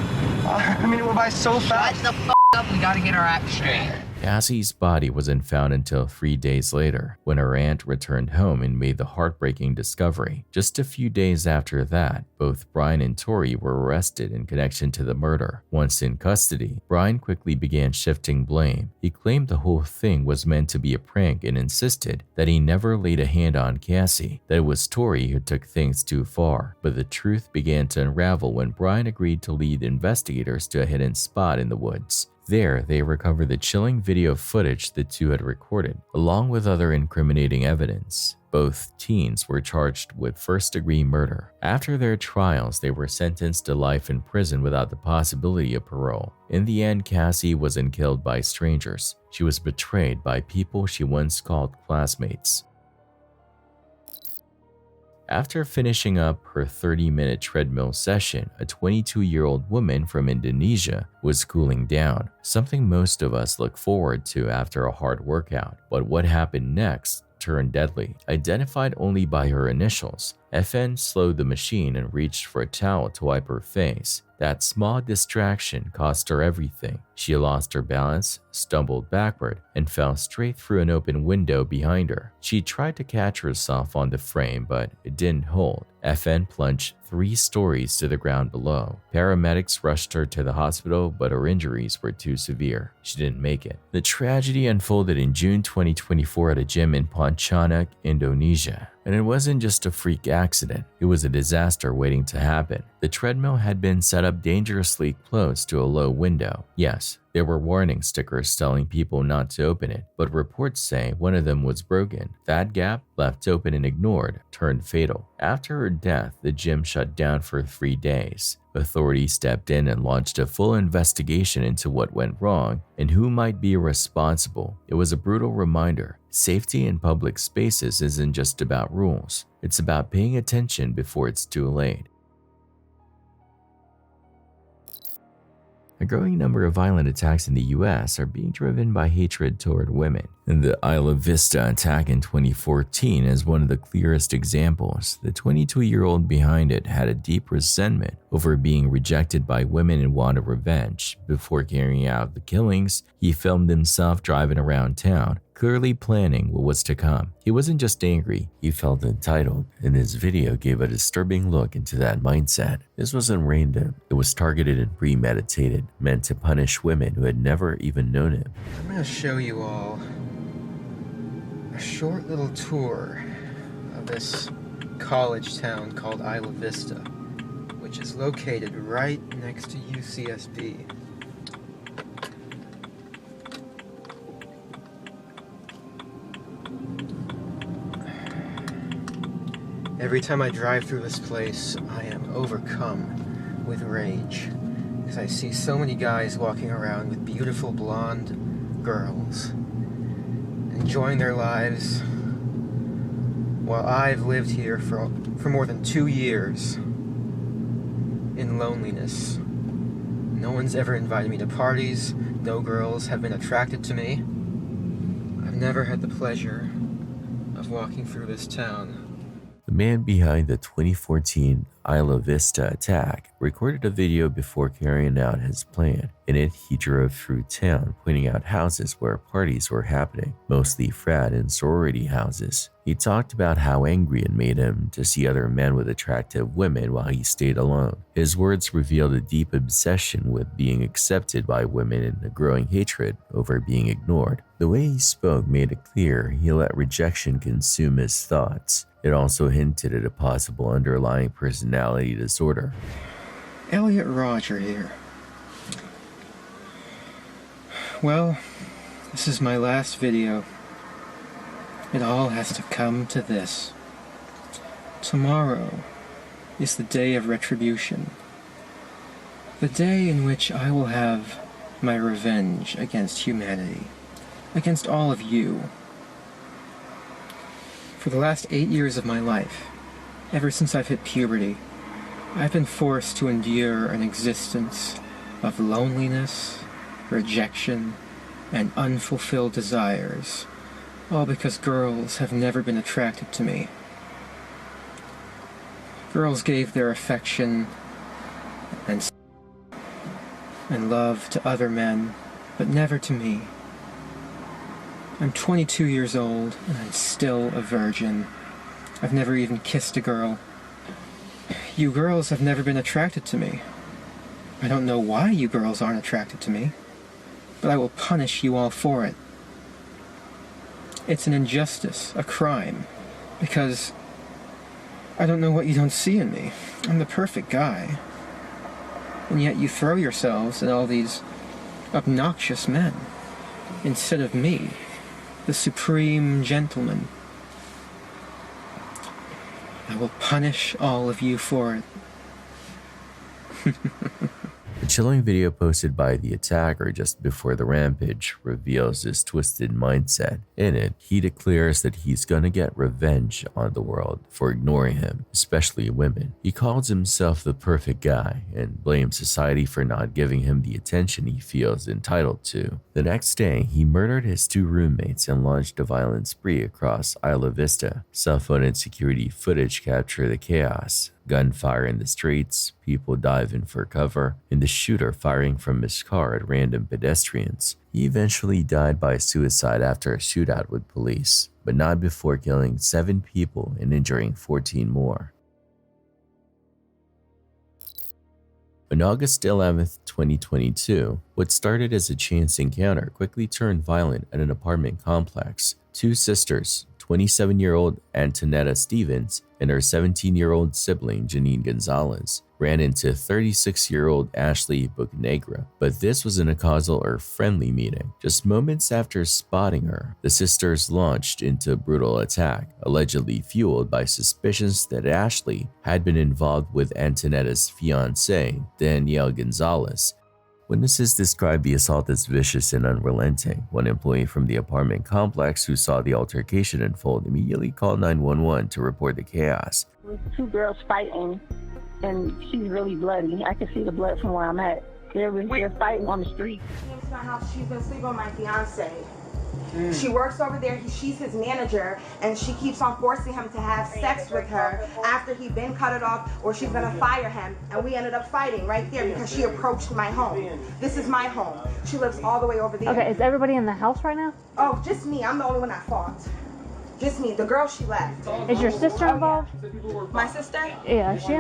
I mean, it went by so fast. Shut the fuck up, we gotta get our act straight. Cassie's body wasn't found until 3 days later, when her aunt returned home and made the heartbreaking discovery. Just a few days after that, both Brian and Tori were arrested in connection to the murder. Once in custody, Brian quickly began shifting blame. He claimed the whole thing was meant to be a prank and insisted that he never laid a hand on Cassie, that it was Tori who took things too far. But the truth began to unravel when Brian agreed to lead investigators to a hidden spot in the woods. There, they recovered the chilling video footage the two had recorded, along with other incriminating evidence. Both teens were charged with first-degree murder. After their trials, they were sentenced to life in prison without the possibility of parole. In the end, Cassie wasn't killed by strangers. She was betrayed by people she once called classmates. After finishing up her 30-minute treadmill session, a 22-year-old woman from Indonesia was cooling down, something most of us look forward to after a hard workout. But what happened next turned deadly. Identified only by her initials, FN slowed the machine and reached for a towel to wipe her face. That small distraction cost her everything. She lost her balance, stumbled backward, and fell straight through an open window behind her. She tried to catch herself on the frame, but it didn't hold. FN plunged 3 stories to the ground below. Paramedics rushed her to the hospital, but her injuries were too severe. She didn't make it. The tragedy unfolded in June 2024 at a gym in Pontianak, Indonesia. And it wasn't just a freak accident, it was a disaster waiting to happen. The treadmill had been set up dangerously close to a low window. Yes, there were warning stickers telling people not to open it, but reports say one of them was broken. That gap, left open and ignored, turned fatal. After her death, the gym shut down for 3 days. Authorities stepped in and launched a full investigation into what went wrong and who might be responsible. It was a brutal reminder. Safety in public spaces isn't just about rules. It's about paying attention before it's too late. A growing number of violent attacks in the US are being driven by hatred toward women. And the Isla Vista attack in 2014 is one of the clearest examples. The 22-year-old behind it had a deep resentment over being rejected by women and wanted revenge. Before carrying out the killings, he filmed himself driving around town, clearly planning what was to come. He wasn't just angry, he felt entitled, and his video gave a disturbing look into that mindset. This wasn't random, it was targeted and premeditated, meant to punish women who had never even known him. I'm gonna show you all a short little tour of this college town called Isla Vista, which is located right next to UCSB. Every time I drive through this place, I am overcome with rage, because I see so many guys walking around with beautiful blonde girls, enjoying their lives, while I've lived here for more than 2 years in loneliness. No one's ever invited me to parties, no girls have been attracted to me. I've never had the pleasure of walking through this town The man behind the 2014 Isla Vista attack recorded a video before carrying out his plan. In it, he drove through town, pointing out houses where parties were happening, mostly frat and sorority houses. He talked about how angry it made him to see other men with attractive women while he stayed alone. His words revealed a deep obsession with being accepted by women and a growing hatred over being ignored. The way he spoke made it clear he let rejection consume his thoughts. It also hinted at a possible underlying personality disorder. Elliot Roger here. Well, this is my last video. It all has to come to this. Tomorrow is the day of retribution. The day in which I will have my revenge against humanity, against all of you. For the last 8 years of my life, ever since I've hit puberty, I've been forced to endure an existence of loneliness, rejection, and unfulfilled desires, all because girls have never been attracted to me. Girls gave their affection and love to other men, but never to me. I'm 22 years old, and I'm still a virgin. I've never even kissed a girl. You girls have never been attracted to me. I don't know why you girls aren't attracted to me, but I will punish you all for it. It's an injustice, a crime, because I don't know what you don't see in me. I'm the perfect guy. And yet you throw yourselves at all these obnoxious men, instead of me, the supreme gentleman. I will punish all of you for it. The chilling video posted by the attacker just before the rampage reveals his twisted mindset. In it, he declares that he's gonna get revenge on the world for ignoring him, especially women. He calls himself the perfect guy and blames society for not giving him the attention he feels entitled to. The next day, he murdered his 2 roommates and launched a violent spree across Isla Vista. Cell phone and security footage capture the chaos. Gunfire in the streets, people diving for cover, and the shooter firing from his car at random pedestrians. He eventually died by suicide after a shootout with police, but not before killing 7 people and injuring 14 more. On August 11, 2022, what started as a chance encounter quickly turned violent at an apartment complex. 2 sisters, 27-year-old Antonetta Stevens and her 17-year-old sibling Janine Gonzalez, ran into 36-year-old Ashley Bocanegra, but this wasn't a causal or friendly meeting. Just moments after spotting her, the sisters launched into a brutal attack, allegedly fueled by suspicions that Ashley had been involved with Antonetta's fiancée, Danielle Gonzalez. Witnesses described the assault as vicious and unrelenting. One employee from the apartment complex who saw the altercation unfold immediately called 911 to report the chaos. There's 2 girls fighting, and she's really bloody. I can see the blood from where I'm at. They're fighting on the street. It's my house. She's been sleeping with my fiance. She works over there. She's his manager, and she keeps on forcing him to have sex with her after he'd been cut it off, or she's gonna fire him. And we ended up fighting right there because she approached my home. This is my home. She lives all the way over there. Okay, is everybody in the house right now? Oh, just me. I'm the only one at fault. Just me. The girl, she left. Is your sister involved? My sister? Yeah, is she?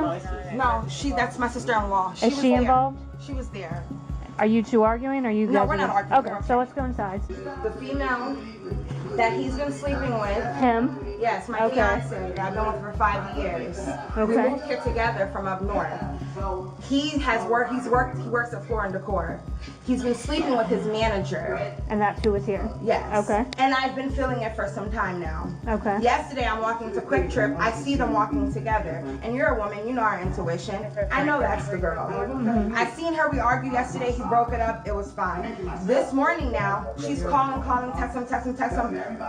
No, that's my sister-in-law. Is she involved? She was there. Are you 2 arguing? Or are you guys? No, we're not arguing. Okay, so let's go inside. The female that he's been sleeping with. Him? Yes, my fiance that I've been with for 5 years. Okay. We moved here together from up north. He works at Floor and Decor. He's been sleeping with his manager. And that's who was here? Yes. Okay. And I've been feeling it for some time now. Okay. Yesterday I'm walking to Quick Trip. I see them walking together. And you're a woman, you know our intuition. I know that's the girl. Mm-hmm. I seen her, we argued yesterday, he broke it up, it was fine. This morning now, she's calling, text him,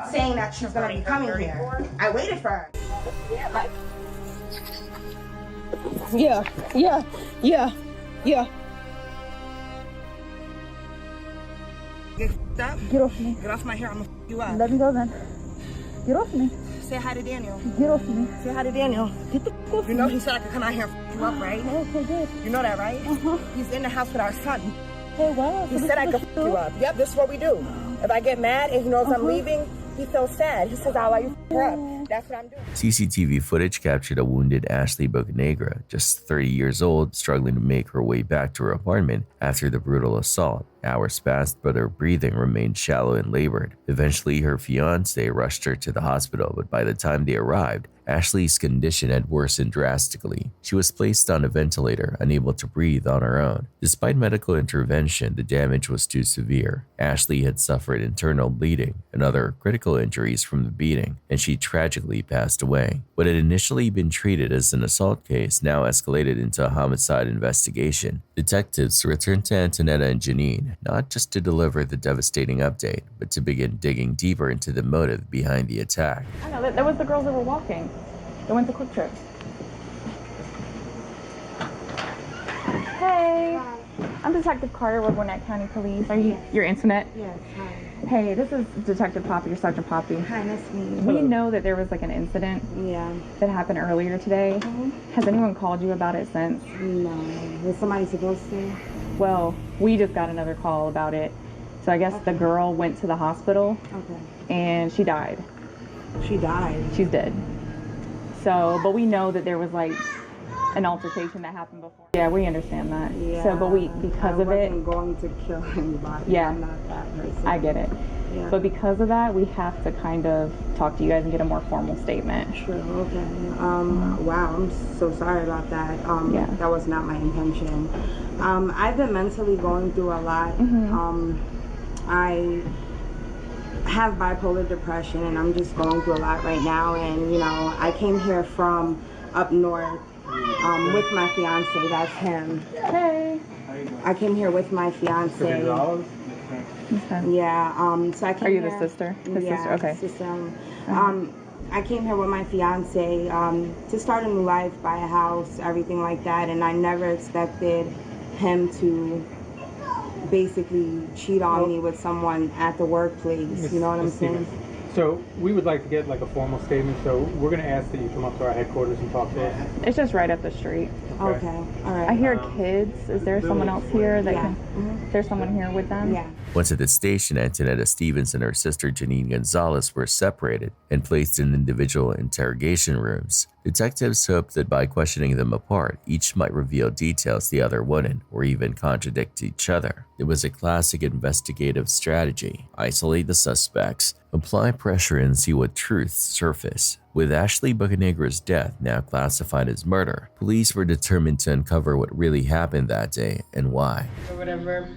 saying that she's gonna be coming here. I waited for her. Yeah. Get off me. Get off my hair, I'm gonna f you up. Let me go then. Get off me. Say hi to Daniel. Get off me. Say hi to Daniel. Get the f off You know me. he said I could come out here and f you up, right? No, I did. You know that, right? He's in the house with our son. Hey, wow. He said I could f you up. Yep, this is what we do. If I get mad and he knows I'm leaving, he feels sad. He says, I'll let you f her up. That's what I'm doing. CCTV footage captured a wounded Ashley Bocanegra, just 30 years old, struggling to make her way back to her apartment after the brutal assault. Hours passed, but her breathing remained shallow and labored. Eventually, her fiancé rushed her to the hospital, but by the time they arrived, Ashley's condition had worsened drastically. She was placed on a ventilator, unable to breathe on her own. Despite medical intervention, the damage was too severe. Ashley had suffered internal bleeding and other critical injuries from the beating, and she tragically passed away. What had initially been treated as an assault case now escalated into a homicide investigation. Detectives returned to Antonetta and Janine, not just to deliver the devastating update, but to begin digging deeper into the motive behind the attack. I know, that was the girls that were walking. They went to Quick Trip. Hey, I'm Detective Carter with Gwinnett County Police. Are you your internet? Yes, hi. Hey, this is Detective Poppy or Sergeant Poppy. Hi, nice to meet you. We know that there was like an incident that happened earlier today. Has anyone called you about it since? No. Was somebody supposed to? Well, we just got another call about it. So I guess the girl went to the hospital and she died. She died? She's dead. So, but we know that there was like an altercation that happened before. Yeah, we understand that. Yeah. So, but because of it, I wasn't going to kill anybody. Yeah. I'm not that person. I get it. Yeah. But because of that, we have to kind of talk to you guys and get a more formal statement. Sure, okay. Wow, I'm so sorry about that. That was not my intention. I've been mentally going through a lot. I have bipolar depression and I'm just going through a lot right now, and you know, I came here from up north with my fiance. That's him. Hey. I came here with my fiance. Yeah, so I came Are you here, the sister? His yeah, sister? Okay. Sister. I came here with my fiance to start a new life, buy a house, everything like that, and I never expected him to basically cheat on me with someone at the workplace. You know what I'm saying? So we would like to get like a formal statement. So we're going to ask that you come up to our headquarters and talk to us. It's just right up the street. Okay. All right. I hear kids. Is there someone else here that can? There's someone here with them? Yeah. Once at the station, Antonetta Stevens and her sister Janine Gonzalez were separated and placed in individual interrogation rooms. Detectives hoped that by questioning them apart, each might reveal details the other wouldn't, or even contradict each other. It was a classic investigative strategy: isolate the suspects, apply pressure, and see what truths surface. With Ashley Bocanegra's death now classified as murder, police were determined to uncover what really happened that day and why. Or whatever.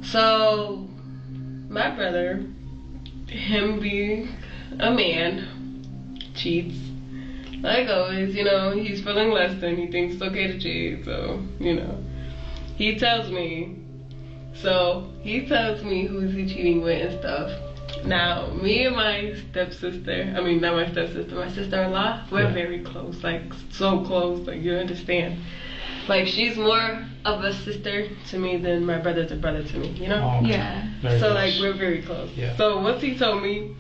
So, my brother, him being a man, cheats. Like always, you know, he's feeling less than, he thinks it's okay to cheat, so, you know. He tells me who's he cheating with and stuff. Now, me and my stepsister, I mean, not my stepsister, my sister-in-law, we're very close, like, so close, like, you understand. Like, she's more of a sister to me than my brother's a brother to me, you know? Oh, okay. Yeah. Very So, close. like, we're very close. Yeah. So, once he told me,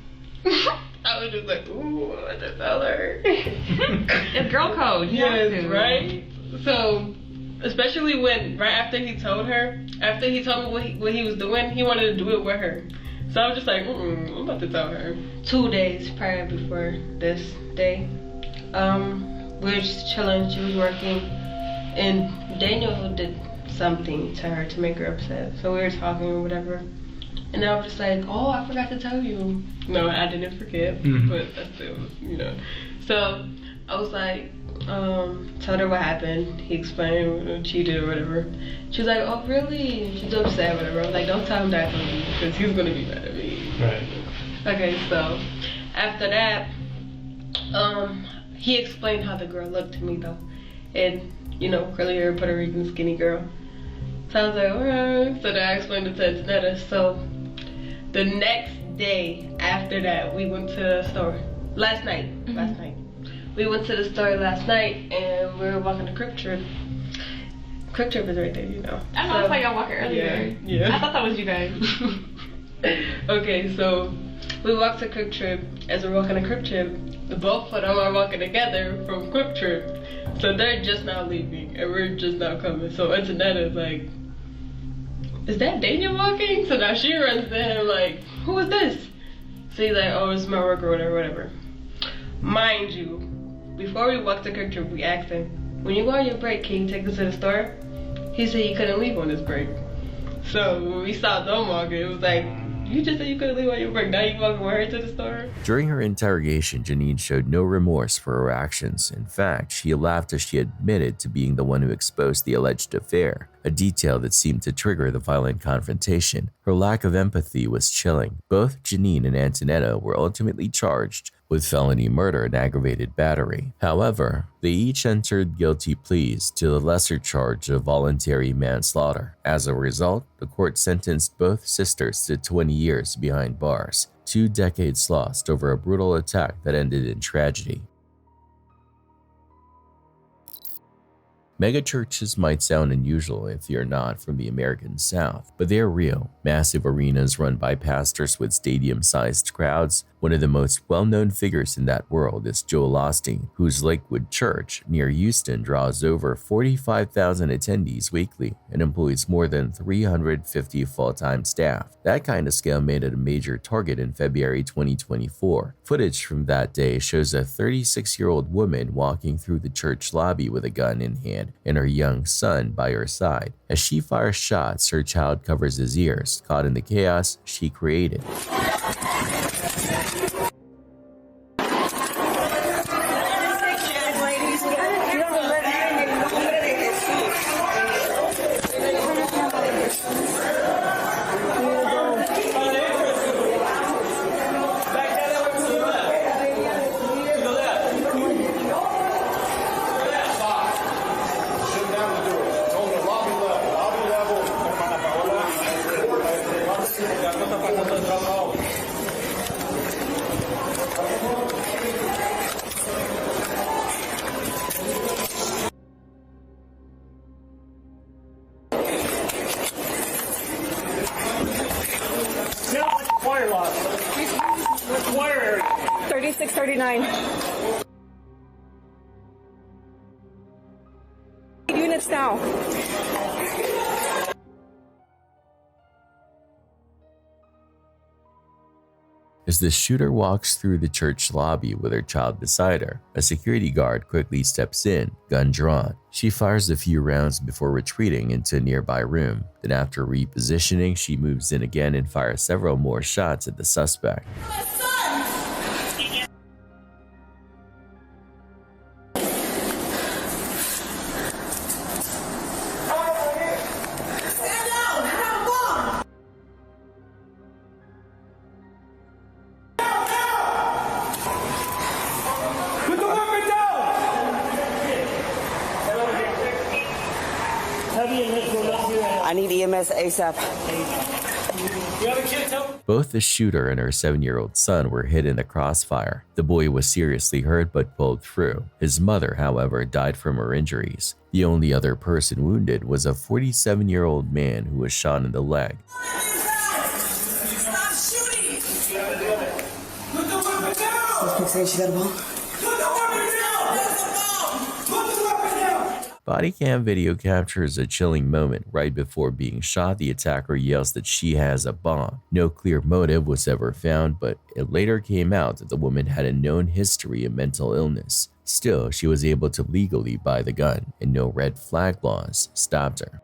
I was just like, ooh, what the tell her? It's girl code. You have Yes, to. right? So, especially when, right after he told me what he was doing, he wanted to do it with her. So I was just like, I'm about to tell her. 2 days prior before this day, we were just chilling, she was working, and Daniel did something to her to make her upset. So we were talking or whatever, and I was just like, oh, I forgot to tell you. No, I didn't forget, but I still, you know. So I was like, told her what happened. He explained what she did or whatever. She was like, oh really? She's upset, whatever. I was like, don't tell him that from me, because he's gonna be mad at me. Right. Okay, so after that, he explained how the girl looked to me though. And, you know, curly hair, Puerto Rican, skinny girl. So I was like, alright. So then I explained it to Antonetta. So the next day after that, we went to the store. Last night. We went to the store last night and we were walking to Quick Trip. Quick Trip is right there, you know. I know, I saw y'all walking earlier. Yeah. I thought that was you guys. Okay, so We walked to Quick Trip. As we're walking to Quick Trip, the both of them are walking together from Quick Trip. So they're just now leaving, and we're just now coming. So Antonetta's like, is that Daniel walking? So now she runs to him like, who is this? So he's like, oh, it's my worker or whatever. Mind you, before we walked to Quick Trip, we asked him, when you go on your break, can you take us to the store? He said he couldn't leave on his break. So when we saw them walking, it was like, you just said you couldn't leave on your break, now you walking with her to the store? During her interrogation, Janine showed no remorse for her actions. In fact, she laughed as she admitted to being the one who exposed the alleged affair, a detail that seemed to trigger the violent confrontation. Her lack of empathy was chilling. Both Janine and Antonetta were ultimately charged with felony murder and aggravated battery. However, they each entered guilty pleas to the lesser charge of voluntary manslaughter. As a result, the court sentenced both sisters to 20 years behind bars, 2 decades lost over a brutal attack that ended in tragedy. Megachurches might sound unusual if you're not from the American South, but they're real. Massive arenas run by pastors with stadium-sized crowds. One of the most well-known figures in that world is Joel Osteen, whose Lakewood Church near Houston draws over 45,000 attendees weekly and employs more than 350 full-time staff. That kind of scale made it a major target in February 2024. Footage from that day shows a 36-year-old woman walking through the church lobby with a gun in hand and her young son by her side. As she fires shots, her child covers his ears, caught in the chaos she created. Wire loss. What's the wire area? 3639. Units now. As the shooter walks through the church lobby with her child beside her, a security guard quickly steps in, gun drawn. She fires a few rounds before retreating into a nearby room. Then after repositioning, she moves in again and fires several more shots at the suspect. I need EMS ASAP. Both the shooter and her 7-year-old son were hit in the crossfire. The boy was seriously hurt but pulled through. His mother, however, died from her injuries. The only other person wounded was a 47-year-old man who was shot in the leg. Suspect saying she got a bomb. Body cam video captures a chilling moment. Right before being shot, the attacker yells that she has a bomb. No clear motive was ever found, but it later came out that the woman had a known history of mental illness. Still, she was able to legally buy the gun, and no red flag laws stopped her.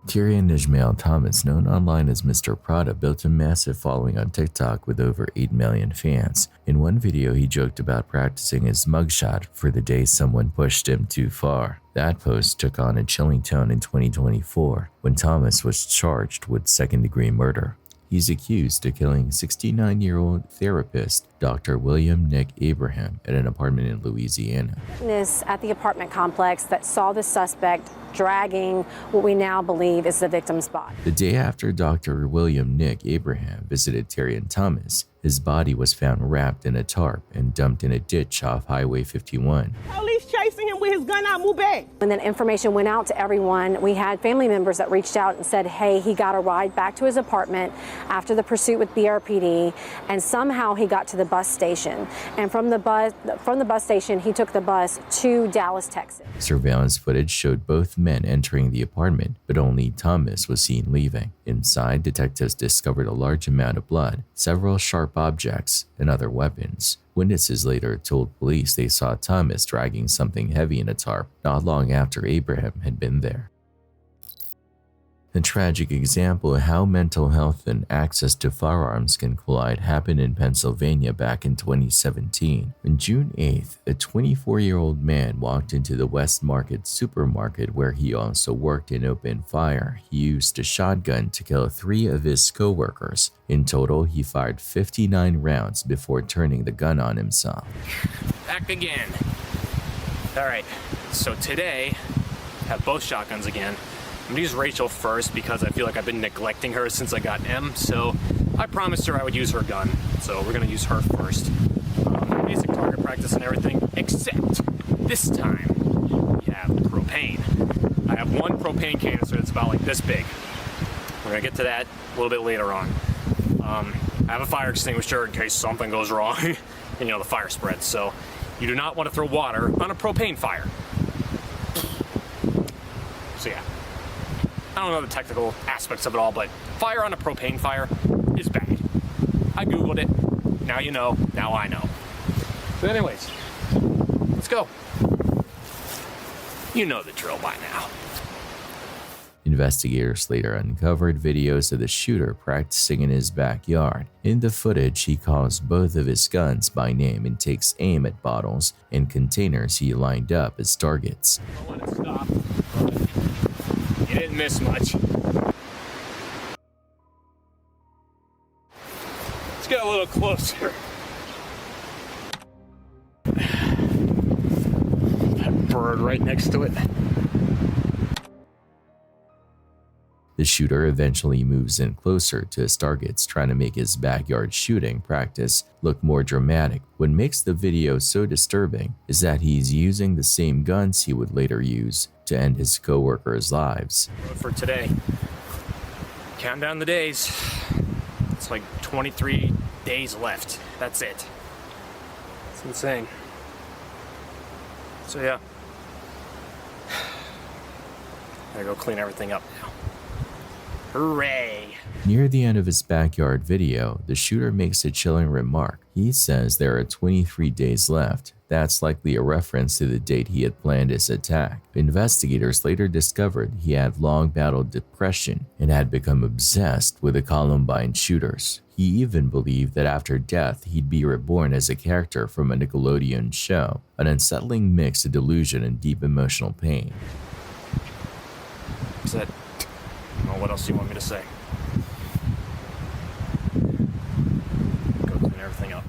Tyrion Ismail Thomas, known online as Mr. Prada, built a massive following on TikTok with over 8 million fans. In one video, he joked about practicing his mugshot for the day someone pushed him too far. That post took on a chilling tone in 2024 when Thomas was charged with second-degree murder. He's accused of killing 69-year-old therapist Dr. William Nick Abraham at an apartment in Louisiana. Witness at the apartment complex that saw the suspect dragging what we now believe is the victim's body. The day after Dr. William Nick Abraham visited Terry and Thomas, his body was found wrapped in a tarp and dumped in a ditch off Highway 51. Police chasing him with his gun out, move back. When that information went out to everyone, we had family members that reached out and said, hey, he got a ride back to his apartment after the pursuit with BRPD, and somehow he got to the bus station. And from the bus station, he took the bus to Dallas, Texas. Surveillance footage showed both men entering the apartment, but only Thomas was seen leaving. Inside, detectives discovered a large amount of blood, several sharp objects, and other weapons. Witnesses later told police they saw Thomas dragging something heavy in a tarp not long after Abraham had been there. A tragic example of how mental health and access to firearms can collide happened in Pennsylvania back in 2017. On June 8th, a 24-year-old man walked into the West Market supermarket where he also worked and opened fire. He used a shotgun to kill 3 of his co-workers. In total, he fired 59 rounds before turning the gun on himself. Back again. All right, so today, have both shotguns again. I'm gonna use Rachel first because I feel like I've been neglecting her since I got M, so I promised her I would use her gun, so we're gonna use her first. Basic target practice and everything, except this time we have propane. I have one propane canister that's about like this big. We're gonna get to that a little bit later on. I have a fire extinguisher in case something goes wrong and you know the fire spreads, so you do not want to throw water on a propane fire. So yeah. I don't know the technical aspects of it all, but fire on a propane fire is bad. I Googled it. Now you know. Now I know. So anyways, let's go. You know the drill by now. Investigators later uncovered videos of the shooter practicing in his backyard. In the footage, he calls both of his guns by name and takes aim at bottles and containers he lined up as targets. I want to stop, but you didn't miss much. Let's get a little closer. That bird right next to it. The shooter eventually moves in closer to his targets, trying to make his backyard shooting practice look more dramatic. What makes the video so disturbing is that he's using the same guns he would later use to end his co-workers' lives. For today, count down the days. It's like 23 days left. That's it. It's insane. So yeah, gotta go clean everything up now. Hooray! Near the end of his backyard video, the shooter makes a chilling remark. He says there are 23 days left. That's likely a reference to the date he had planned his attack. Investigators later discovered he had long battled depression and had become obsessed with the Columbine shooters. He even believed that after death he'd be reborn as a character from a Nickelodeon show, an unsettling mix of delusion and deep emotional pain. That's it. I don't know what else you want me to say. Go clean everything up.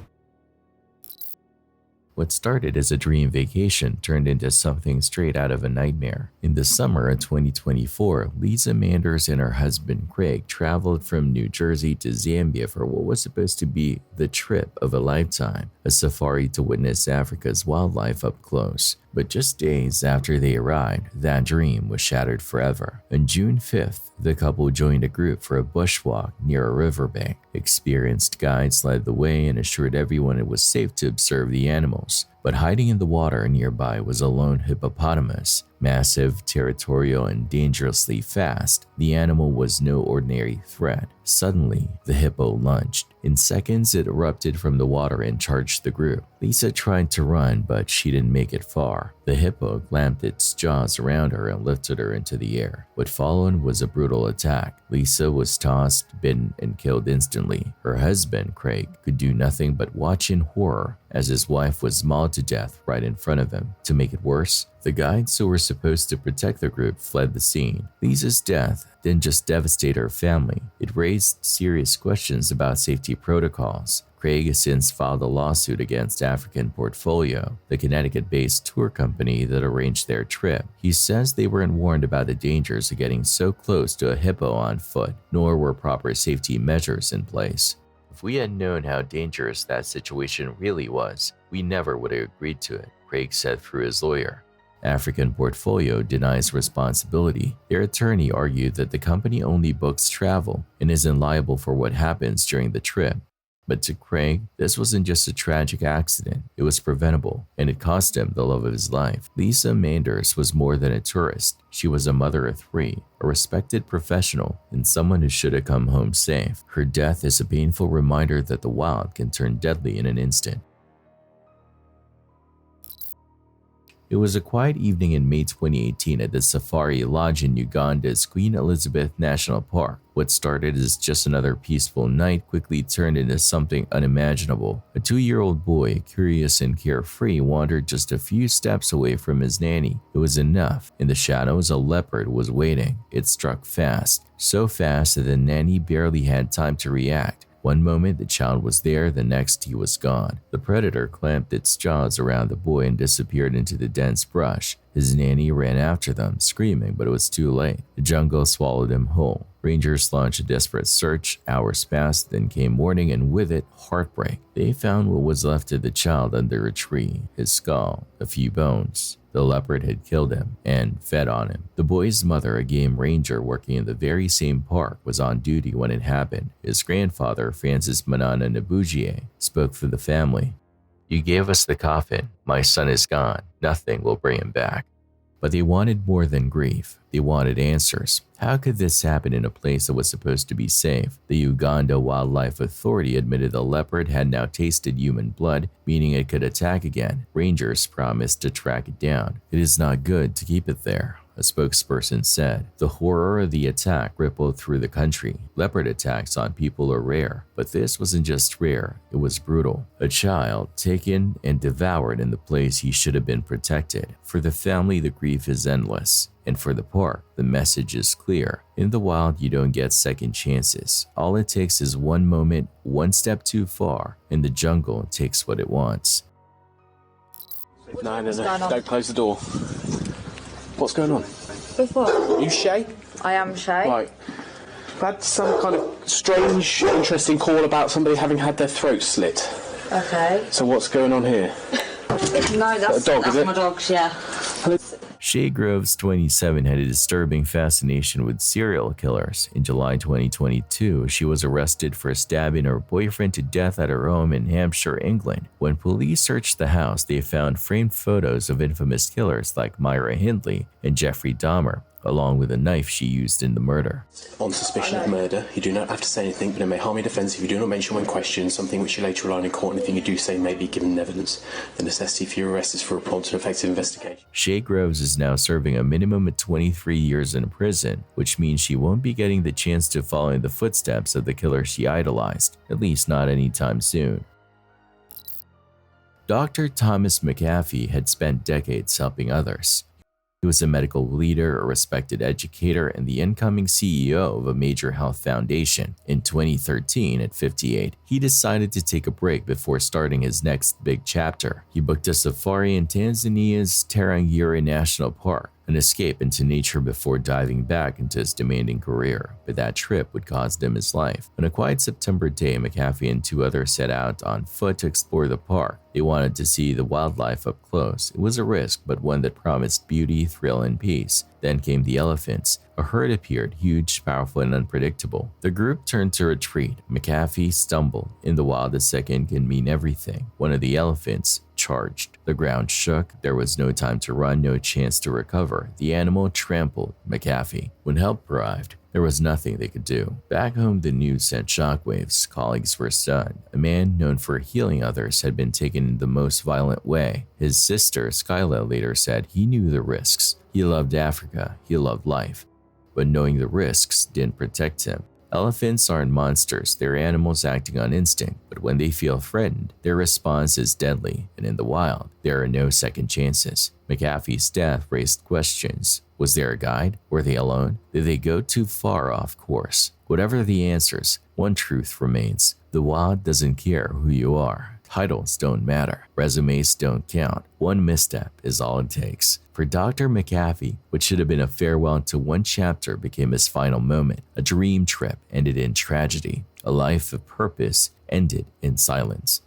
What started as a dream vacation turned into something straight out of a nightmare. In the summer of 2024, Lisa Manders and her husband Craig traveled from New Jersey to Zambia for what was supposed to be the trip of a lifetime, a safari to witness Africa's wildlife up close. But just days after they arrived, that dream was shattered forever. On June 5th, the couple joined a group for a bushwalk near a riverbank. Experienced guides led the way and assured everyone it was safe to observe the animals. But hiding in the water nearby was a lone hippopotamus. Massive, territorial, and dangerously fast, the animal was no ordinary threat. Suddenly, the hippo lunged. In seconds, it erupted from the water and charged the group. Lisa tried to run, but she didn't make it far. The hippo clamped its jaws around her and lifted her into the air. What followed was a brutal attack. Lisa was tossed, bitten, and killed instantly. Her husband, Craig, could do nothing but watch in horror as his wife was mauled to death right in front of him. To make it worse, the guides who were supposed to protect the group fled the scene. Lisa's death didn't just devastate her family, it raised serious questions about safety protocols. Craig has since filed a lawsuit against African Portfolio, the Connecticut-based tour company that arranged their trip. He says they weren't warned about the dangers of getting so close to a hippo on foot, nor were proper safety measures in place. If we had known how dangerous that situation really was, we never would have agreed to it, Craig said through his lawyer. African Portfolio denies responsibility. Their attorney argued that the company only books travel and isn't liable for what happens during the trip. But to Craig, this wasn't just a tragic accident, it was preventable, and it cost him the love of his life. Lisa Manders was more than a tourist. She was a mother of 3, a respected professional, and someone who should have come home safe. Her death is a painful reminder that the wild can turn deadly in an instant. It was a quiet evening in May 2018 at the Safari Lodge in Uganda's Queen Elizabeth National Park. What started as just another peaceful night quickly turned into something unimaginable. A 2-year-old boy, curious and carefree, wandered just a few steps away from his nanny. It was enough. In the shadows, a leopard was waiting. It struck fast, so fast that the nanny barely had time to react. One moment the child was there, the next he was gone. The predator clamped its jaws around the boy and disappeared into the dense brush. His nanny ran after them, screaming, but it was too late. The jungle swallowed him whole. Rangers launched a desperate search. Hours passed, then came morning, and with it, heartbreak. They found what was left of the child under a tree, his skull, a few bones. The leopard had killed him and fed on him. The boy's mother, a game ranger working in the very same park, was on duty when it happened. His grandfather, Francis Manana Nabujie, spoke for the family. "You gave us the coffin. My son is gone. Nothing will bring him back." But they wanted more than grief. They wanted answers. How could this happen in a place that was supposed to be safe? The Uganda Wildlife Authority admitted the leopard had now tasted human blood, meaning it could attack again. Rangers promised to track it down. "It is not good to keep it there," a spokesperson said. The horror of the attack rippled through the country. Leopard attacks on people are rare, but this wasn't just rare, it was brutal. A child taken and devoured in the place he should have been protected. For the family, the grief is endless. And for the park, the message is clear. In the wild, you don't get second chances. All it takes is one moment, one step too far, and the jungle takes what it wants. No, don't close the door. What's going on? With what? You Shay? I am Shay. Right. I've had some kind of strange, interesting call about somebody having had their throat slit. Okay. So what's going on here? No, that's a dog, is it? my dogs, yeah. Shay Groves, 27, had a disturbing fascination with serial killers. In July 2022, she was arrested for stabbing her boyfriend to death at her home in Hampshire, England. When police searched the house, they found framed photos of infamous killers like Myra Hindley and Jeffrey Dahmer, along with a knife she used in the murder. On suspicion of murder, you do not have to say anything, but it may harm your defence if you do not mention when questioned something which you later rely on in court. Anything you do say may be given evidence. The necessity for your arrest is for a prompt and effective investigation. Shay Groves is now serving a minimum of 23 years in prison, which means she won't be getting the chance to follow in the footsteps of the killer she idolized, at least not anytime soon. Dr. Thomas McAfee had spent decades helping others. He was a medical leader, a respected educator, and the incoming CEO of a major health foundation. In 2013, at 58, he decided to take a break before starting his next big chapter. He booked a safari in Tanzania's Tarangire National Park, an escape into nature before diving back into his demanding career, but that trip would cost him his life. On a quiet September day, McAfee and 2 others set out on foot to explore the park. They wanted to see the wildlife up close. It was a risk, but one that promised beauty, thrill, and peace. Then came the elephants. A herd appeared, huge, powerful, and unpredictable. The group turned to retreat. McAfee stumbled. In the wild, a second can mean everything. One of the elephants charged. The ground shook. There was no time to run, no chance to recover. The animal trampled McAfee. When help arrived, there was nothing they could do. Back home, the news sent shockwaves. Colleagues were stunned. A man known for healing others had been taken in the most violent way. His sister, Skyla, later said he knew the risks. He loved Africa. He loved life. But knowing the risks didn't protect him. Elephants aren't monsters, they're animals acting on instinct, but when they feel threatened, their response is deadly, and in the wild, there are no second chances. McAfee's death raised questions. Was there a guide? Were they alone? Did they go too far off course? Whatever the answers, one truth remains. The WA doesn't care who you are. Titles don't matter. Resumes don't count. One misstep is all it takes. For Dr. McAfee, what should have been a farewell to one chapter became his final moment. A dream trip ended in tragedy. A life of purpose ended in silence.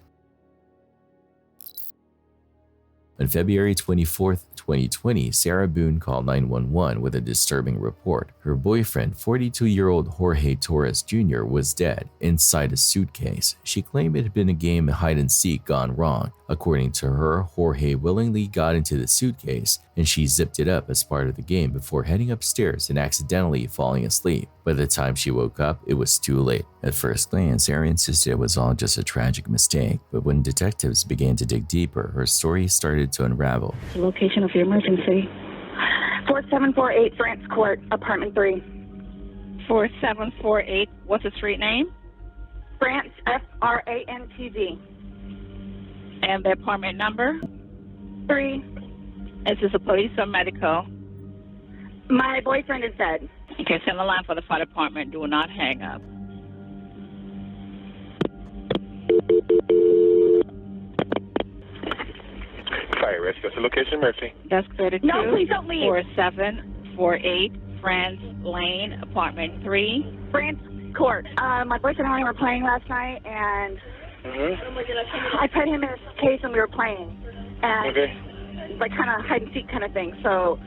On February 24th, 2020, Sarah Boone called 911 with a disturbing report. Her boyfriend, 42-year-old Jorge Torres Jr., was dead inside a suitcase. She claimed it had been a game of hide-and-seek gone wrong. According to her, Jorge willingly got into the suitcase and she zipped it up as part of the game before heading upstairs and accidentally falling asleep. By the time she woke up, it was too late. At first glance, Sarah insisted it was all just a tragic mistake, but when detectives began to dig deeper, her story started to unravel. The location of the emergency. 4748 France Court, apartment 3. 4748, what's the street name? France, F-R-A-N-T-Z. And the apartment number? 3. Is this a police or medical? My boyfriend is dead. Okay, send the line for the fire department. Do not hang up. Fire rescue. The location, Mercy. Desk 32. No, please don't leave. 4748 France Lane, apartment 3. France Court. My boyfriend and I were playing last night, and I put him in his case and we were playing. And like kind of hide and seek kind of thing. So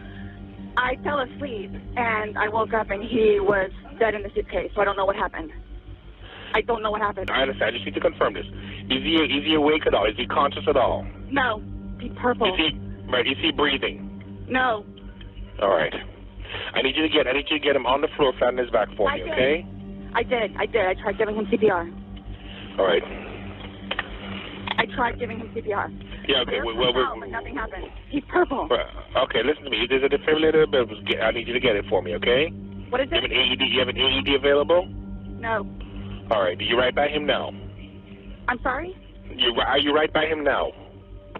I fell asleep and I woke up and he was dead in the suitcase. So I don't know what happened. I don't know what happened. I understand. I just need to confirm this. Is he awake at all? Is he conscious at all? No. He's purple. Is he breathing? No. All right. I need you to get him on the floor, flat on his back for me, okay? I did. I tried giving him CPR. All right. I tried giving him CPR. Yeah, okay. But nothing happened. He's purple. Okay, listen to me. There's a defibrillator. I need you to get it for me, okay? What is it? You have an AED available? No. All right. Are you right by him now? I'm sorry? Are you right by him now?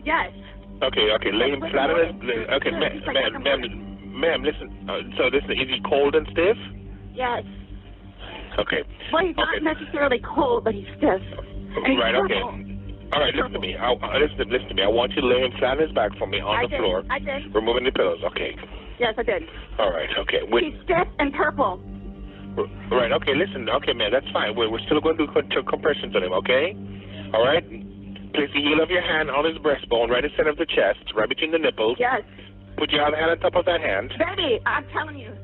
Yes. Okay. Lay him flat on his... Okay, ma'am, listen. Is he cold and stiff? Yes. Okay. Well, he's not necessarily cold, but he's stiff. Right, okay. All right, listen to me. Listen to me. I want you to lay him flat on his back for me on the floor. I did. Removing the pillows. Okay. Yes, I did. All right, okay. He's stiff and purple. Right, okay, listen. Okay, man, that's fine. We're still going to do compressions on him, okay? All right? Place the heel of your hand on his breastbone, right in the center of the chest, right between the nipples. Yes. Put your other hand on top of that hand. Baby, I'm telling you.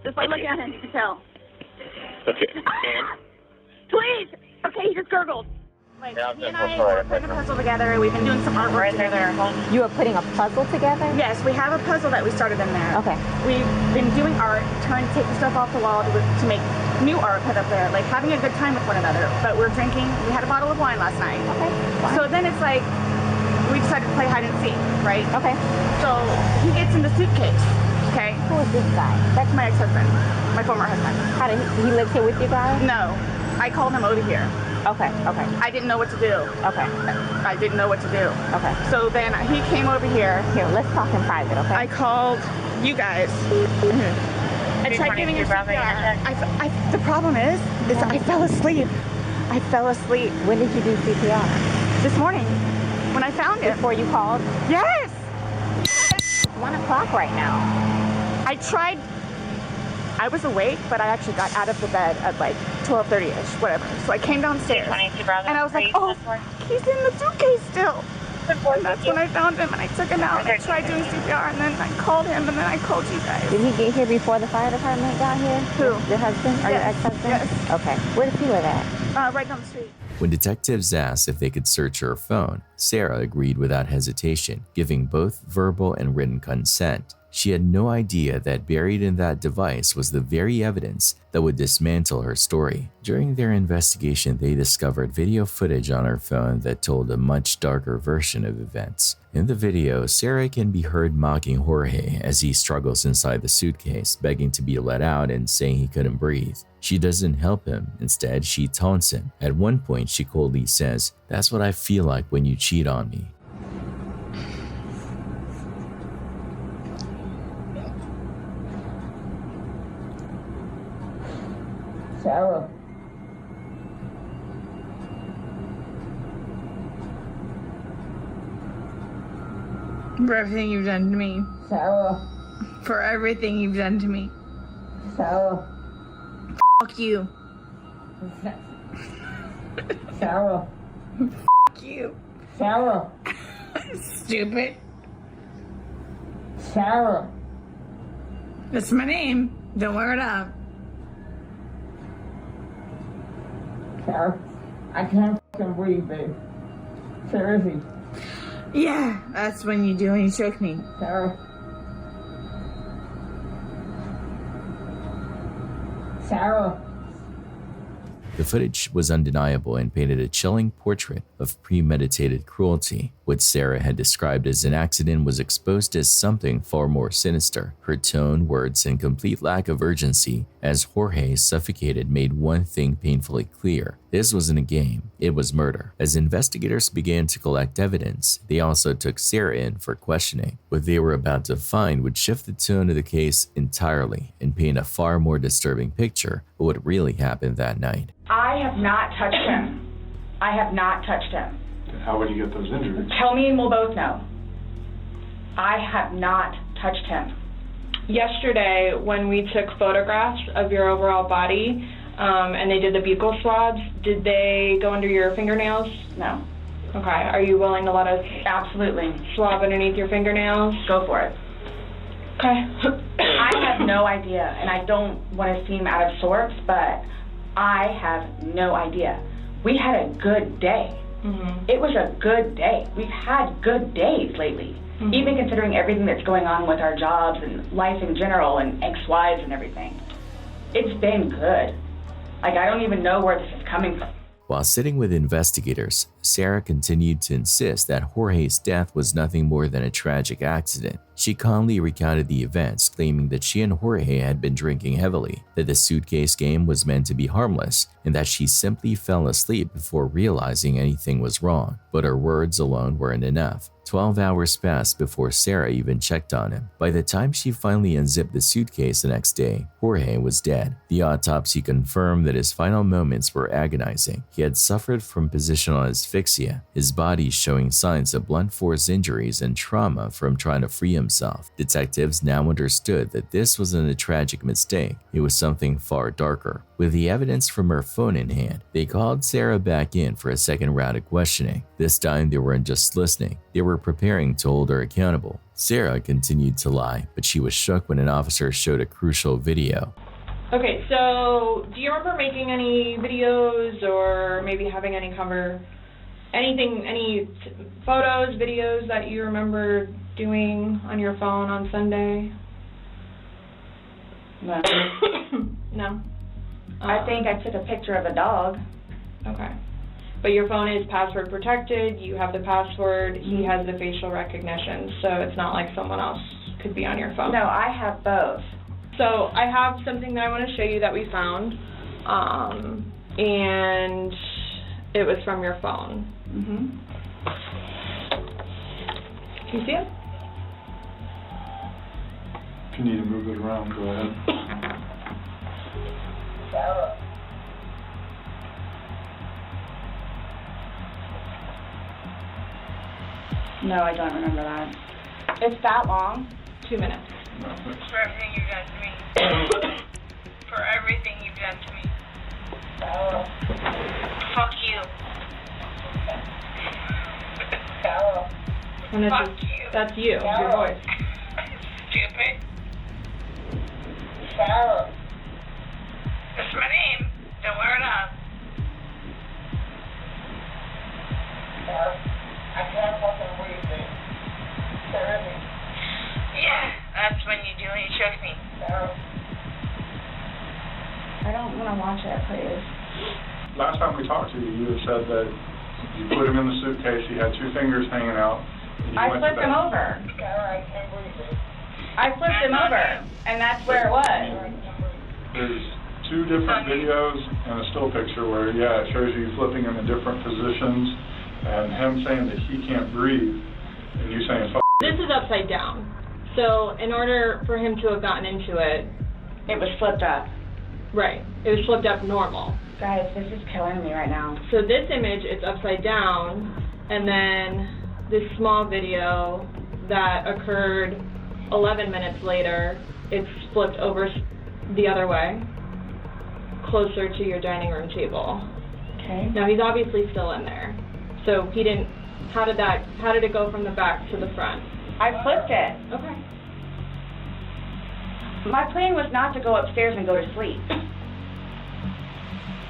Just by looking at him, you can tell. Okay. Ma'am? Please! Okay, he just gurgled. He and I were putting a puzzle together. We've been doing some artwork together. You are putting a puzzle together? Yes, we have a puzzle that we started in there. Okay. We've been doing art, trying to take the stuff off the wall to make new art put up there, like having a good time with one another. But we're drinking. We had a bottle of wine last night. Okay. So then it's like, we decided to play hide and seek, right? Okay. So he gets in the suitcase. Okay. Who is this guy? That's my ex-husband, my former husband. How did he live here with you guys? No, I called him over here. Okay. I didn't know what to do. Okay. I didn't know what to do. Okay. So then he came over here. Here, let's talk in private, okay? I called you guys. I tried giving you CPR. The problem is I fell asleep. When did you do CPR? This morning, when I found it. Before you called? Yes! 1 o'clock right now. I tried. I was awake, but I actually got out of the bed at like 12:30ish, whatever. So I came downstairs, and I was like, oh, he's in the suitcase still. And that's when I found him, and I took him out. I tried doing CPR, and then I called him, and then I called you guys. Did he get here before the fire department got here? Who? Your husband or your ex-husband? Yes. Okay. Where does he live at? Right down the street. When detectives asked if they could search her phone, Sarah agreed without hesitation, giving both verbal and written consent. She had no idea that buried in that device was the very evidence that would dismantle her story. During their investigation, they discovered video footage on her phone that told a much darker version of events. In the video, Sarah can be heard mocking Jorge as he struggles inside the suitcase, begging to be let out and saying he couldn't breathe. She doesn't help him. Instead, she taunts him. At one point, she coldly says, "That's what I feel like when you cheat on me." Sarah. For everything you've done to me. Sarah. For everything you've done to me. Sarah. Fuck you. Sarah. Fuck you. Sarah. Stupid. Sarah. That's my name. Don't wear it up. Sarah. I can't fucking breathe, babe. Seriously. Yeah, that's when you do when you choke me. Sarah. Sarah. The footage was undeniable and painted a chilling portrait of premeditated cruelty. What Sarah had described as an accident was exposed as something far more sinister. Her tone, words, and complete lack of urgency as Jorge suffocated made one thing painfully clear. This wasn't a game, it was murder. As investigators began to collect evidence, they also took Sarah in for questioning. What they were about to find would shift the tone of the case entirely and paint a far more disturbing picture of what really happened that night. I have not touched him. I have not touched him. How would you get those injuries? Tell me and we'll both know. I have not touched him. Yesterday, when we took photographs of your overall body, and they did the buccal swabs, did they go under your fingernails? No. Okay. Are you willing to let us absolutely swab underneath your fingernails? Go for it. Okay. I have no idea, and I don't want to seem out of sorts, but I have no idea. We had a good day. Mm-hmm. It was a good day. We've had good days lately, even considering everything that's going on with our jobs and life in general and ex-wives and everything. It's been good. Like, I don't even know where this is coming from. While sitting with investigators, Sarah continued to insist that Jorge's death was nothing more than a tragic accident. She calmly recounted the events, claiming that she and Jorge had been drinking heavily, that the suitcase game was meant to be harmless, and that she simply fell asleep before realizing anything was wrong. But her words alone weren't enough. 12 hours passed before Sarah even checked on him. By the time she finally unzipped the suitcase the next day, Jorge was dead. The autopsy confirmed that his final moments were agonizing. He had suffered from positional asphyxia, his body showing signs of blunt force injuries and trauma from trying to free himself. Detectives now understood that this wasn't a tragic mistake, it was something far darker. With the evidence from her phone in hand, they called Sarah back in for a second round of questioning. This time they weren't just listening, they were preparing to hold her accountable. Sarah continued to lie, but she was shook when an officer showed a crucial video. Okay, so do you remember making any videos or maybe having any photos, videos that you remember doing on your phone on Sunday? No. No? I think I took a picture of a dog. Okay. But your phone is password protected, you have the password, he has the facial recognition, so it's not like someone else could be on your phone. No, I have both. So I have something that I want to show you that we found, and it was from your phone. Mm-hmm. Can you see it? If you need to move it around, go ahead. No, I don't remember that. It's that long? 2 minutes. For everything you've done to me. For everything you've done to me. Fuck you. Fuck you. That's you, your voice. Stupid. Sarah. That's my name. Don't wear it up. I can't fucking breathe, babe. Seriously. Yeah, that's when you do when you choke me. I don't want to watch it, please. Last time we talked to you, you had said that you put him in the suitcase, he had two fingers hanging out. I flipped him over. Sarah, I can't breathe, babe. I flipped him over, and that's where it was. There's two different videos and a still picture where, yeah, it shows you flipping him in different positions and him saying that he can't breathe and you saying, fuck. This is upside down. So in order for him to have gotten into it, it was flipped up. Right. It was flipped up normal. Guys, this is killing me right now. So this image, it's upside down, and then this small video that occurred 11 minutes later, it's flipped over the other way, closer to your dining room table. Okay. Now he's obviously still in there. So he didn't, how did it go from the back to the front? I flipped it. Okay. My plan was not to go upstairs and go to sleep.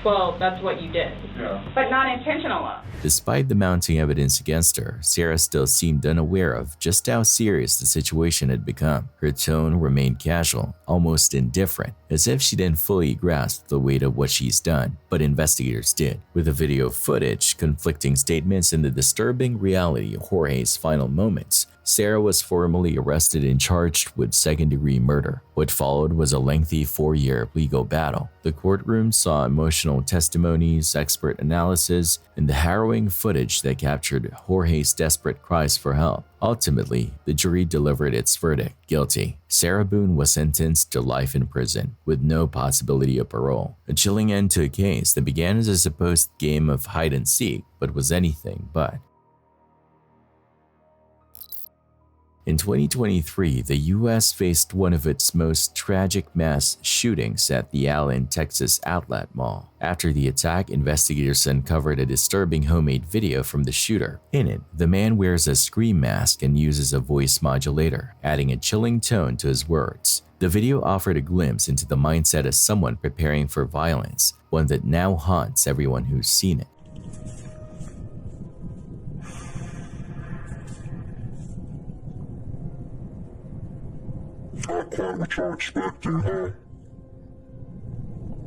Well, that's what you did. Yeah. But not intentional. Despite the mounting evidence against her, Sarah still seemed unaware of just how serious the situation had become. Her tone remained casual, almost indifferent, as if she didn't fully grasp the weight of what she's done, but investigators did. With the video footage, conflicting statements, and the disturbing reality of Jorge's final moments, Sarah was formally arrested and charged with second-degree murder. What followed was a lengthy 4-year legal battle. The courtroom saw emotional testimonies, expert analysis, and the harrowing footage that captured Jorge's desperate cries for help. Ultimately, the jury delivered its verdict, guilty. Sarah Boone was sentenced to life in prison, with no possibility of parole. A chilling end to a case that began as a supposed game of hide-and-seek, but was anything but. In 2023, the U.S. faced one of its most tragic mass shootings at the Allen, Texas outlet mall. After the attack, investigators uncovered a disturbing homemade video from the shooter. In it, the man wears a scream mask and uses a voice modulator, adding a chilling tone to his words. The video offered a glimpse into the mindset of someone preparing for violence, one that now haunts everyone who's seen it. Not quite what you're expecting, huh?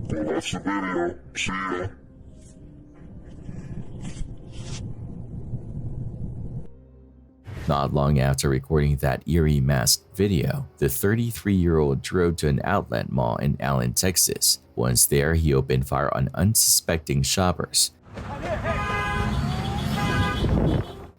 Well, that's the video. See ya. Not long after recording that eerie masked video, the 33-year-old drove to an outlet mall in Allen, Texas. Once there, he opened fire on unsuspecting shoppers.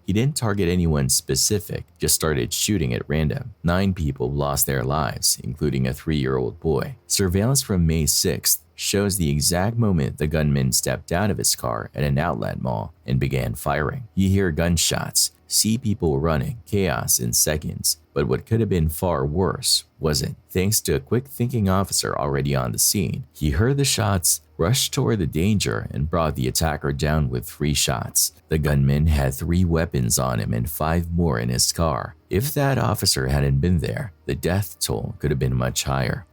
He didn't target anyone specific, just started shooting at random. 9 people lost their lives, including a 3-year-old boy. Surveillance from May 6th shows the exact moment the gunman stepped out of his car at an outlet mall and began firing. You hear gunshots, see people running, chaos in seconds. But what could have been far worse wasn't. Thanks to a quick-thinking officer already on the scene, he heard the shots, rushed toward the danger, and brought the attacker down with 3 shots. The gunman had 3 weapons on him and 5 more in his car. If that officer hadn't been there, the death toll could have been much higher.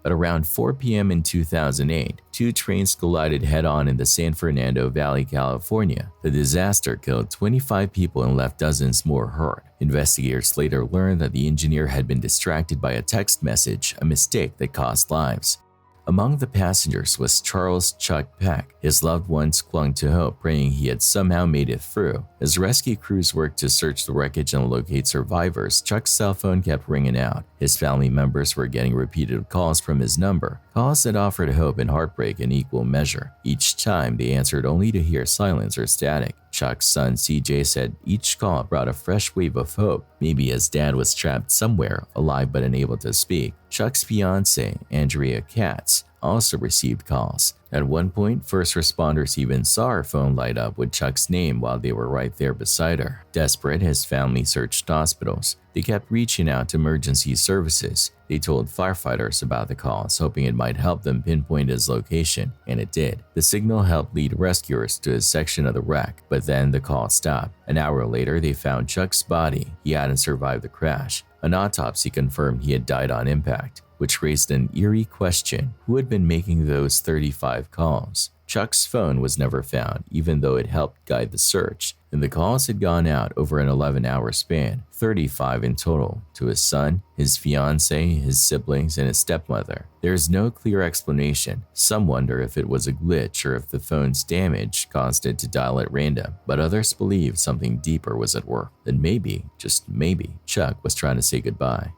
At around 4 p.m. in 2008, 2 trains collided head-on in the San Fernando Valley, California. The disaster killed 25 people and left dozens more hurt. Investigators later learned that the engineer had been distracted by a text message, a mistake that cost lives. Among the passengers was Charles Chuck Peck. His loved ones clung to hope, praying he had somehow made it through. As rescue crews worked to search the wreckage and locate survivors, Chuck's cell phone kept ringing out. His family members were getting repeated calls from his number, calls that offered hope and heartbreak in equal measure. Each time, they answered only to hear silence or static. Chuck's son CJ said each call brought a fresh wave of hope. Maybe his dad was trapped somewhere, alive but unable to speak. Chuck's fiancée, Andrea Katz, also received calls. At one point, first responders even saw her phone light up with Chuck's name while they were right there beside her. Desperate, his family searched hospitals. They kept reaching out to emergency services. They told firefighters about the calls, hoping it might help them pinpoint his location, and it did. The signal helped lead rescuers to a section of the wreck, but then the call stopped. An hour later, they found Chuck's body. He hadn't survived the crash. An autopsy confirmed he had died on impact, which raised an eerie question: who had been making those 35 calls? Chuck's phone was never found, even though it helped guide the search, and the calls had gone out over an 11-hour span, 35 in total, to his son, his fiancée, his siblings, and his stepmother. There is no clear explanation. Some wonder if it was a glitch or if the phone's damage caused it to dial at random, but others believe something deeper was at work, that maybe, just maybe, Chuck was trying to say goodbye.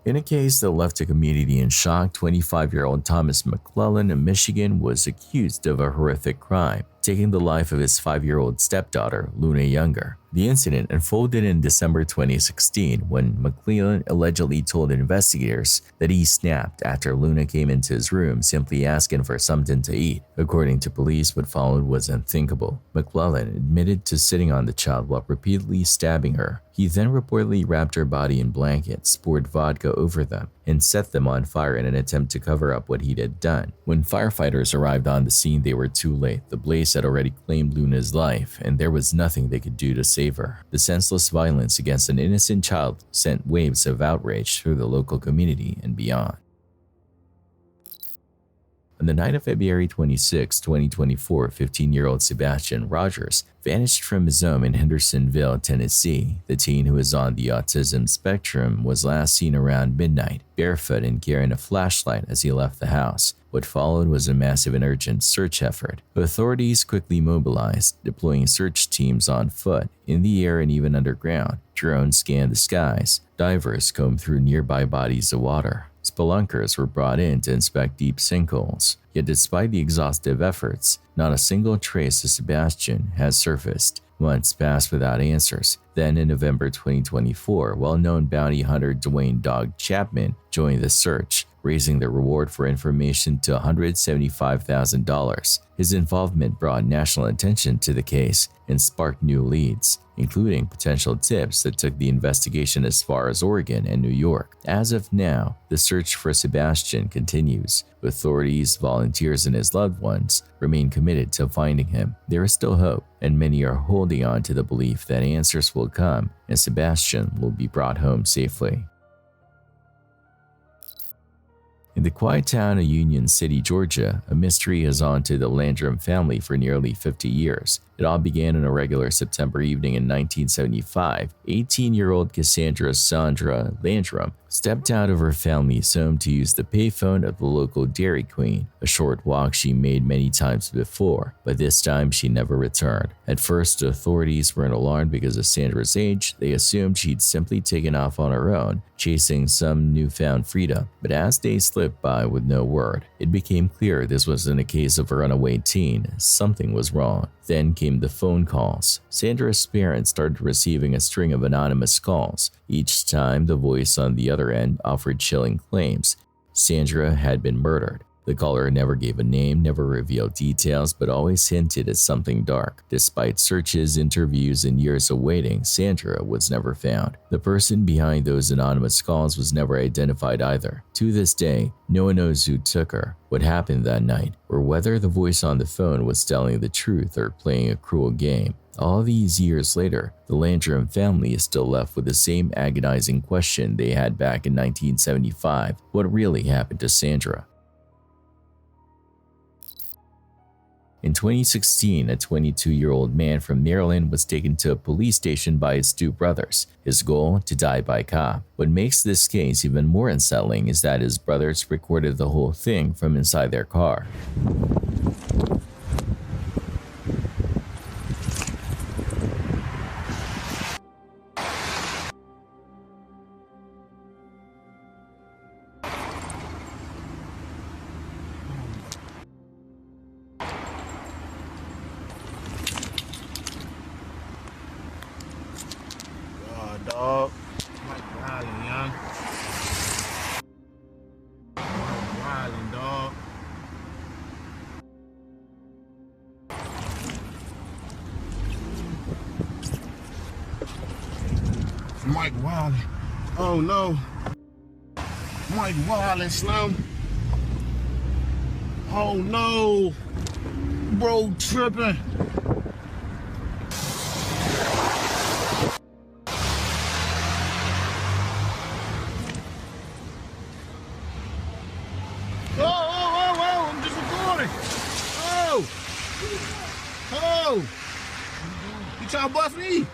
In a case that left the community in shock, 25-year-old Thomas McClellan of Michigan was accused of a horrific crime. taking the life of his 5-year-old stepdaughter, Luna Younger. The incident unfolded in December 2016 when McClellan allegedly told investigators that he snapped after Luna came into his room simply asking for something to eat. According to police, what followed was unthinkable. McClellan admitted to sitting on the child while repeatedly stabbing her. He then reportedly wrapped her body in blankets, poured vodka over them, and set them on fire in an attempt to cover up what he had done. When firefighters arrived on the scene, they were too late. The blaze had already claimed Luna's life, and there was nothing they could do to save her. The senseless violence against an innocent child sent waves of outrage through the local community and beyond. On the night of February 26, 2024, 15-year-old Sebastian Rogers vanished from his home in Hendersonville, Tennessee. The teen, who is on the autism spectrum, was last seen around midnight, barefoot and carrying a flashlight as he left the house. What followed was a massive and urgent search effort. Authorities quickly mobilized, deploying search teams on foot, in the air and even underground. Drones scanned the skies. Divers combed through nearby bodies of water. Spelunkers were brought in to inspect deep sinkholes. Yet despite the exhaustive efforts, not a single trace of Sebastian has surfaced. Months passed without answers. Then in November 2024, well-known bounty hunter Dwayne "Dog" Chapman joined the search, raising the reward for information to $175,000. His involvement brought national attention to the case and sparked new leads, including potential tips that took the investigation as far as Oregon and New York. As of now, the search for Sebastian continues. Authorities, volunteers, and his loved ones remain committed to finding him. There is still hope, and many are holding on to the belief that answers will come and Sebastian will be brought home safely. In the quiet town of Union City, Georgia, a mystery has haunted the Landrum family for nearly 50 years. It all began on a regular September evening in 1975. 18-year-old Cassandra Sandra Landrum stepped out of her family's home to use the payphone of the local Dairy Queen, a short walk she made many times before, but this time she never returned. At first, authorities weren't alarmed because of Sandra's age. They assumed she'd simply taken off on her own, chasing some newfound freedom. But as days slipped by with no word, it became clear this wasn't a case of a runaway teen. Something was wrong. Then came the phone calls. Sandra's parents started receiving a string of anonymous calls. Each time, the voice on the other end offered chilling claims. Sandra had been murdered. The caller never gave a name, never revealed details, but always hinted at something dark. Despite searches, interviews, and years of waiting, Sandra was never found. The person behind those anonymous calls was never identified either. To this day, no one knows who took her, what happened that night, or whether the voice on the phone was telling the truth or playing a cruel game. All these years later, the Landrum family is still left with the same agonizing question they had back in 1975. What really happened to Sandra? In 2016, a 22-year-old man from Maryland was taken to a police station by his two brothers. His goal? To die by cop. What makes this case even more unsettling is that his brothers recorded the whole thing from inside their car. Dog. Mike Riley, young. Mike Riley, dog. Mike Wiley. Oh no. Mike Wiley, Slim. Oh no. Bro tripping. Oh! You trying to bust me?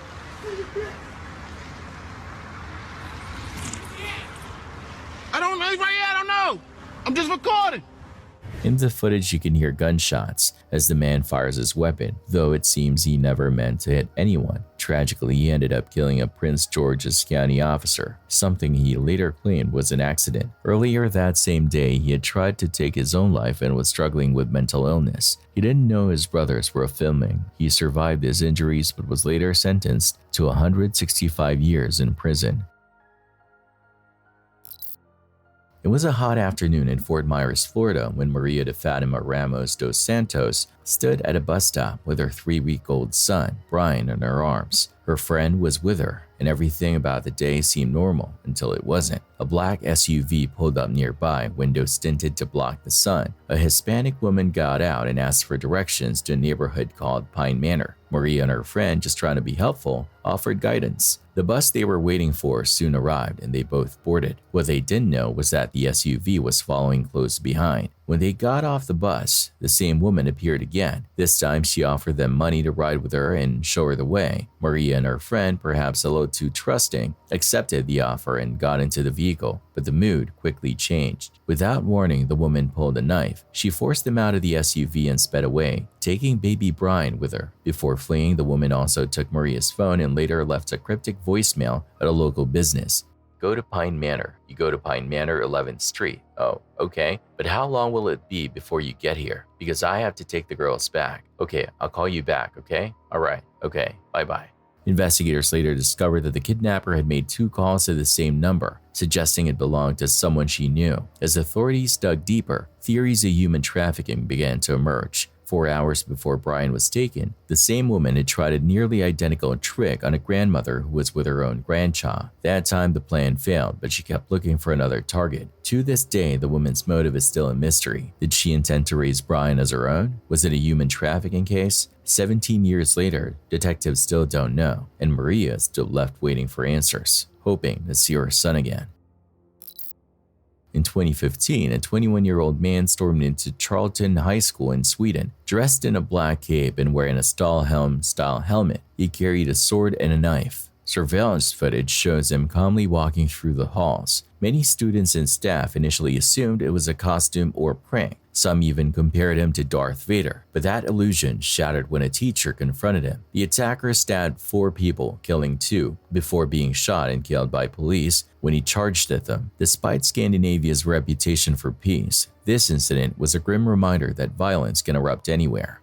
I don't know. He's right here. I don't know. I'm just recording. In the footage, you can hear gunshots as the man fires his weapon, though it seems he never meant to hit anyone. Tragically, he ended up killing a Prince George's County officer, something he later claimed was an accident. Earlier that same day, he had tried to take his own life and was struggling with mental illness. He didn't know his brothers were filming. He survived his injuries but was later sentenced to 165 years in prison. It was a hot afternoon in Fort Myers, Florida, when Maria de Fatima Ramos dos Santos stood at a bus stop with her 3-week-old son, Brian, in her arms. Her friend was with her, and everything about the day seemed normal until it wasn't. A black SUV pulled up nearby, windows tinted to block the sun. A Hispanic woman got out and asked for directions to a neighborhood called Pine Manor. Maria and her friend, just trying to be helpful, offered guidance. The bus they were waiting for soon arrived and they both boarded. What they didn't know was that the SUV was following close behind. When they got off the bus, the same woman appeared again. This time she offered them money to ride with her and show her the way. Maria and her friend, perhaps a little too trusting, accepted the offer and got into the vehicle, but the mood quickly changed. Without warning, the woman pulled a knife. She forced them out of the SUV and sped away, taking baby Brian with her. Before fleeing, the woman also took Maria's phone and later left a cryptic voicemail at a local business. Go to Pine Manor. You go to Pine Manor, 11th Street. Oh, okay. But how long will it be before you get here? Because I have to take the girls back. Okay, I'll call you back, okay? All right, okay, bye-bye. Investigators later discovered that the kidnapper had made 2 calls to the same number, suggesting it belonged to someone she knew. As authorities dug deeper, theories of human trafficking began to emerge. 4 hours before Brian was taken, the same woman had tried a nearly identical trick on a grandmother who was with her own grandchild. That time the plan failed, but she kept looking for another target. To this day, the woman's motive is still a mystery. Did she intend to raise Brian as her own? Was it a human trafficking case? 17 years later, detectives still don't know, and Maria is still left waiting for answers, hoping to see her son again. In 2015, a 21-year-old man stormed into Charlton High School in Sweden, dressed in a black cape and wearing a Stahlhelm-style helmet. He carried a sword and a knife. Surveillance footage shows him calmly walking through the halls. Many students and staff initially assumed it was a costume or prank. Some even compared him to Darth Vader, but that illusion shattered when a teacher confronted him. The attacker stabbed 4 people, killing 2, before being shot and killed by police when he charged at them. Despite Scandinavia's reputation for peace, this incident was a grim reminder that violence can erupt anywhere.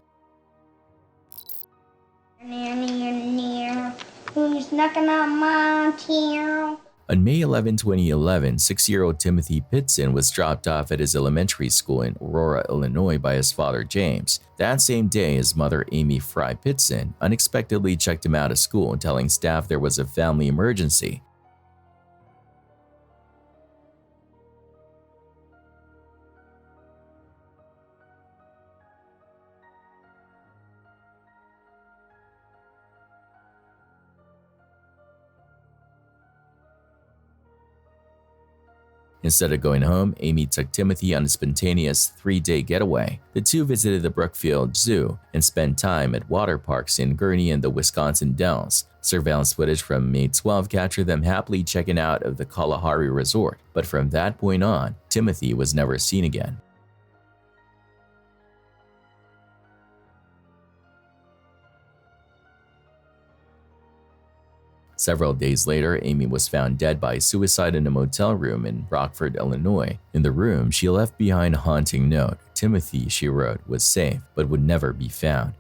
Who's knocking on my door? On May 11, 2011, 6-year-old Timothy Pitson was dropped off at his elementary school in Aurora, Illinois by his father, James. That same day, his mother, Amy Fry Pitson, unexpectedly checked him out of school, telling staff there was a family emergency. Instead of going home, Amy took Timothy on a spontaneous 3-day getaway. The two visited the Brookfield Zoo and spent time at water parks in Gurnee and the Wisconsin Dells. Surveillance footage from May 12 captured them happily checking out of the Kalahari Resort, but from that point on, Timothy was never seen again. Several days later, Amy was found dead by suicide in a motel room in Rockford, Illinois. In the room, she left behind a haunting note. Timothy, she wrote, was safe, but would never be found.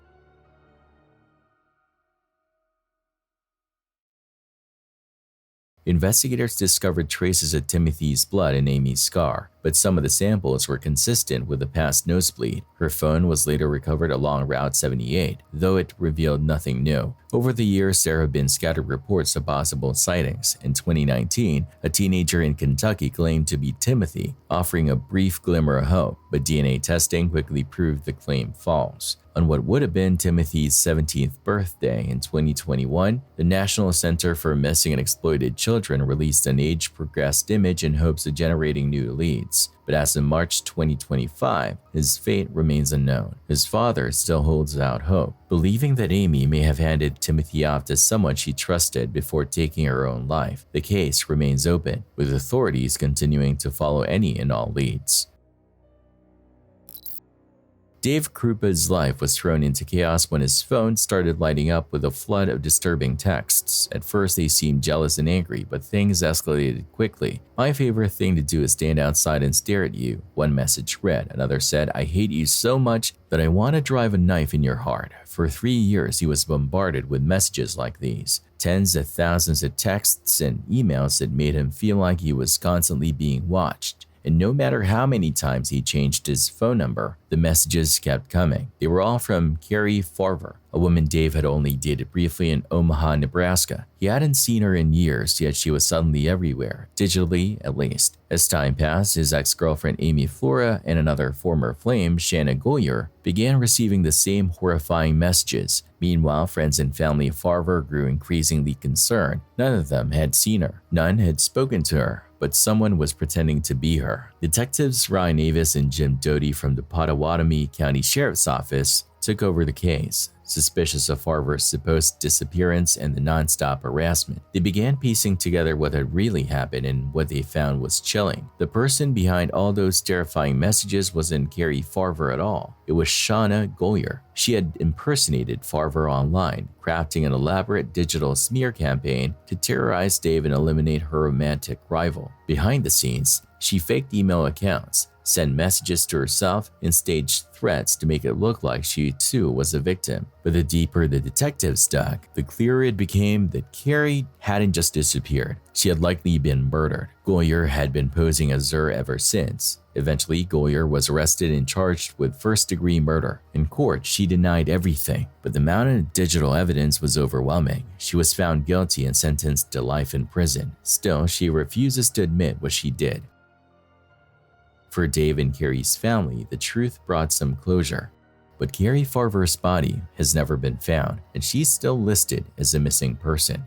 Investigators discovered traces of Timothy's blood in Amy's scar, but some of the samples were consistent with a past nosebleed. Her phone was later recovered along Route 78, though it revealed nothing new. Over the years, there have been scattered reports of possible sightings. In 2019, a teenager in Kentucky claimed to be Timothy, offering a brief glimmer of hope, but DNA testing quickly proved the claim false. On what would have been Timothy's 17th birthday in 2021, the National Center for Missing and Exploited Children released an age-progressed image in hopes of generating new leads. But as of March 2025, his fate remains unknown. His father still holds out hope, believing that Amy may have handed Timothy off to someone she trusted before taking her own life. The case remains open, with authorities continuing to follow any and all leads. Dave Krupa's life was thrown into chaos when his phone started lighting up with a flood of disturbing texts. At first they seemed jealous and angry, but things escalated quickly. "My favorite thing to do is stand outside and stare at you," one message read. Another said, "I hate you so much that I want to drive a knife in your heart." For 3 years he was bombarded with messages like these. Tens of thousands of texts and emails that made him feel like he was constantly being watched. And no matter how many times he changed his phone number, the messages kept coming. They were all from Carrie Farver, a woman Dave had only dated briefly in Omaha, Nebraska. He hadn't seen her in years, yet she was suddenly everywhere, digitally at least. As time passed, his ex-girlfriend Amy Flora and another former flame, Shanna Goyer, began receiving the same horrifying messages. Meanwhile, friends and family of Farver grew increasingly concerned. None of them had seen her. None had spoken to her, but someone was pretending to be her. Detectives Ryan Avis and Jim Doty from the Pottawatomie County Sheriff's Office took over the case. Suspicious of Farver's supposed disappearance and the nonstop harassment, they began piecing together what had really happened, and what they found was chilling. The person behind all those terrifying messages wasn't Carrie Farver at all. It was Shauna Goyer. She had impersonated Farver online, crafting an elaborate digital smear campaign to terrorize Dave and eliminate her romantic rival. Behind the scenes, she faked email accounts, sent messages to herself, and staged threats to make it look like she too was a victim. But the deeper the detectives dug, the clearer it became that Carrie hadn't just disappeared. She had likely been murdered. Goyer had been posing as her ever since. Eventually, Goyer was arrested and charged with first-degree murder. In court, she denied everything, but the mountain of digital evidence was overwhelming. She was found guilty and sentenced to life in prison. Still, she refuses to admit what she did. For Dave and Carrie's family, the truth brought some closure. But Carrie Farver's body has never been found, and she's still listed as a missing person.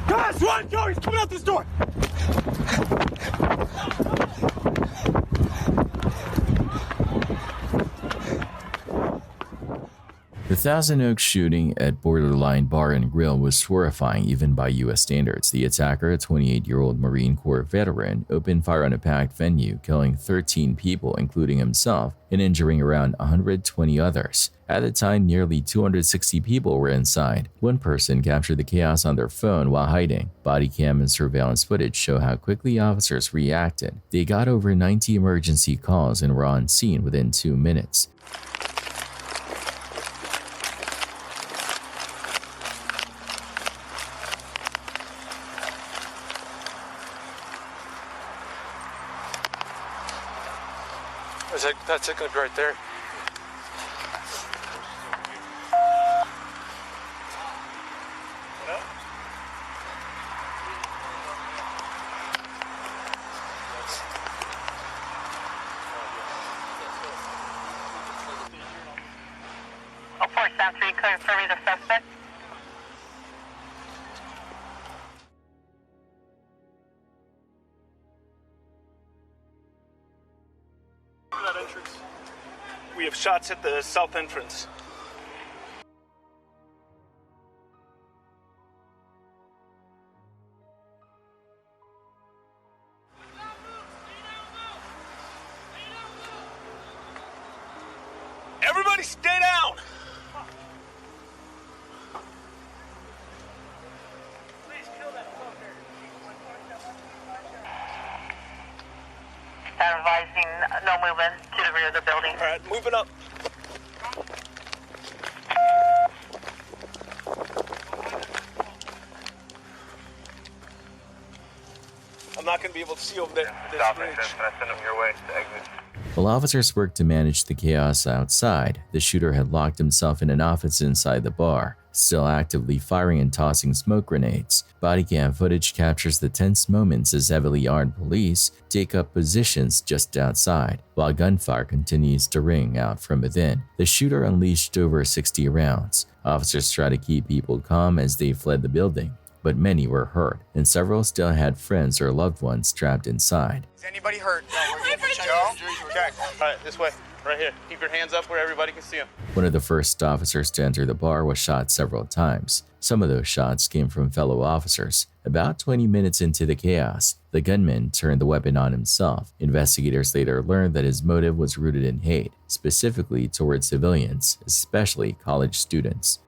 Guys, run! Go! He's coming out this door! The Thousand Oaks shooting at Borderline Bar and Grill was horrifying even by U.S. standards. The attacker, a 28-year-old Marine Corps veteran, opened fire on a packed venue, killing 13 people, including himself, and injuring around 120 others. At the time, nearly 260 people were inside. One person captured the chaos on their phone while hiding. Body cam and surveillance footage show how quickly officers reacted. They got over 90 emergency calls and were on scene within 2 minutes. That's it right there. Oh, 473, confirming the suspect. That entrance. We have shots at the south entrance. Everybody stay down! Advising no movement to the rear of the building. All right, moving up. I'm not going to be able to see over there. Stop it, send them your way to exit. While officers worked to manage the chaos outside, the shooter had locked himself in an office inside the bar, still actively firing and tossing smoke grenades. Body cam footage captures the tense moments as heavily armed police take up positions just outside, while gunfire continues to ring out from within. The shooter unleashed over 60 rounds. Officers tried to keep people calm as they fled the building, but many were hurt, and several still had friends or loved ones trapped inside. Is anybody hurt? No, we're getting Joe? Okay. All right, this way. Right here. Keep your hands up where everybody can see them. One of the first officers to enter the bar was shot several times. Some of those shots came from fellow officers. About 20 minutes into the chaos, the gunman turned the weapon on himself. Investigators later learned that his motive was rooted in hate, specifically towards civilians, especially college students.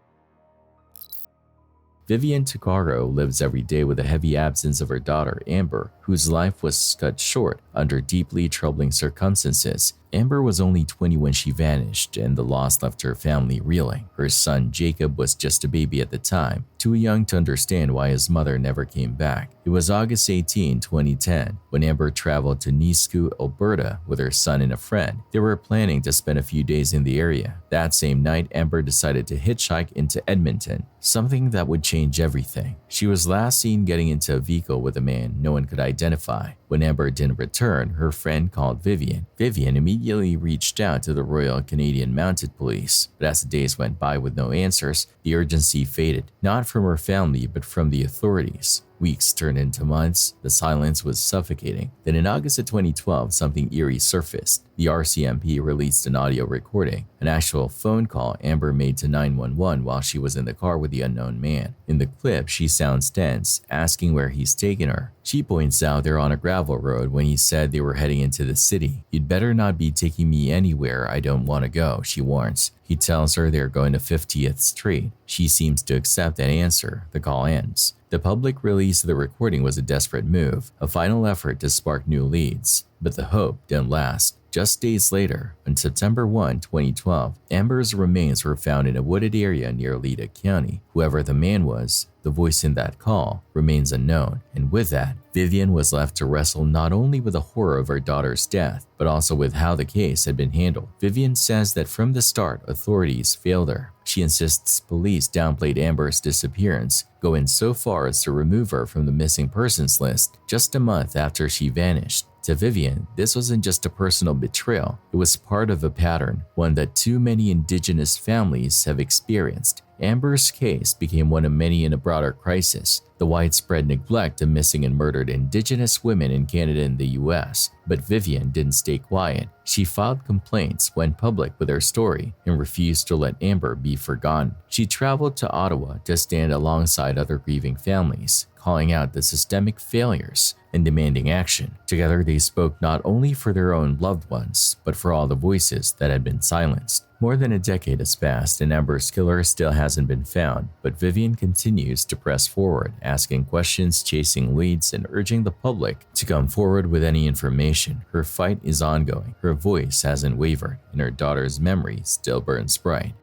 Vivian Tuccaro lives every day with the heavy absence of her daughter, Amber, whose life was cut short under deeply troubling circumstances. Amber was only 20 when she vanished, and the loss left her family reeling. Her son, Jacob, was just a baby at the time, too young to understand why his mother never came back. It was August 18, 2010, when Amber traveled to Nisku, Alberta with her son and a friend. They were planning to spend a few days in the area. That same night, Amber decided to hitchhike into Edmonton, something that would change everything. She was last seen getting into a vehicle with a man no one could identify. When Amber didn't return, her friend called Vivian. Vivian immediately reached out to the Royal Canadian Mounted Police, but as the days went by with no answers, the urgency faded, not from her family but from the authorities. Weeks turned into months. The silence was suffocating. Then in August of 2012, something eerie surfaced. The RCMP released an audio recording, an actual phone call Amber made to 911 while she was in the car with the unknown man. In the clip, she sounds tense, asking where he's taken her. She points out they're on a gravel road when he said they were heading into the city. "You'd better not be taking me anywhere I don't want to go," she warns. He tells her they're going to 50th Street. She seems to accept that answer. The call ends. The public release of the recording was a desperate move, a final effort to spark new leads. But the hope didn't last. Just days later, on September 1, 2012, Amber's remains were found in a wooded area near Leda County. Whoever the man was, the voice in that call, remains unknown. And with that, Vivian was left to wrestle not only with the horror of her daughter's death, but also with how the case had been handled. Vivian says that from the start, authorities failed her. She insists police downplayed Amber's disappearance, going so far as to remove her from the missing persons list just a month after she vanished. To Vivian, this wasn't just a personal betrayal, it was part of a pattern, one that too many Indigenous families have experienced. Amber's case became one of many in a broader crisis, the widespread neglect of missing and murdered Indigenous women in Canada and the US. But Vivian didn't stay quiet. She filed complaints, went public with her story, and refused to let Amber be forgotten. She traveled to Ottawa to stand alongside other grieving families, calling out the systemic failures and demanding action. Together, they spoke not only for their own loved ones, but for all the voices that had been silenced. More than a decade has passed and Amber's killer still hasn't been found, but Vivian continues to press forward, asking questions, chasing leads, and urging the public to come forward with any information. Her fight is ongoing, her voice hasn't wavered, and her daughter's memory still burns bright.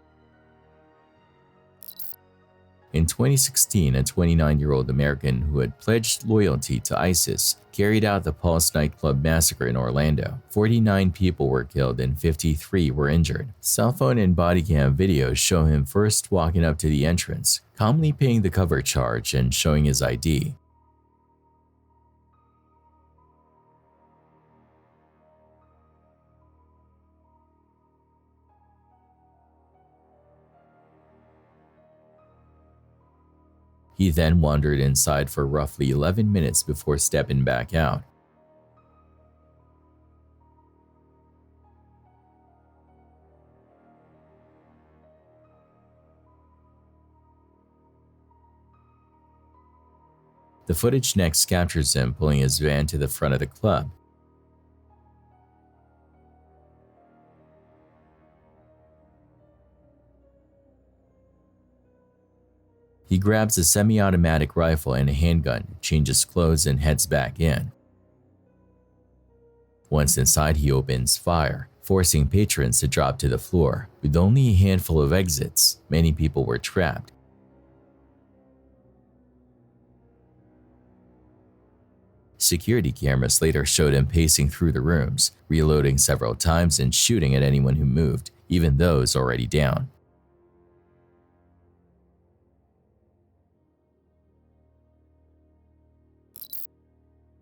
In 2016, a 29-year-old American who had pledged loyalty to ISIS carried out the Pulse nightclub massacre in Orlando. 49 people were killed and 53 were injured. Cell phone and body cam videos show him first walking up to the entrance, calmly paying the cover charge and showing his ID. He then wandered inside for roughly 11 minutes before stepping back out. The footage next captures him pulling his van to the front of the club. He grabs a semi-automatic rifle and a handgun, changes clothes, and heads back in. Once inside, he opens fire, forcing patrons to drop to the floor. With only a handful of exits, many people were trapped. Security cameras later showed him pacing through the rooms, reloading several times and shooting at anyone who moved, even those already down.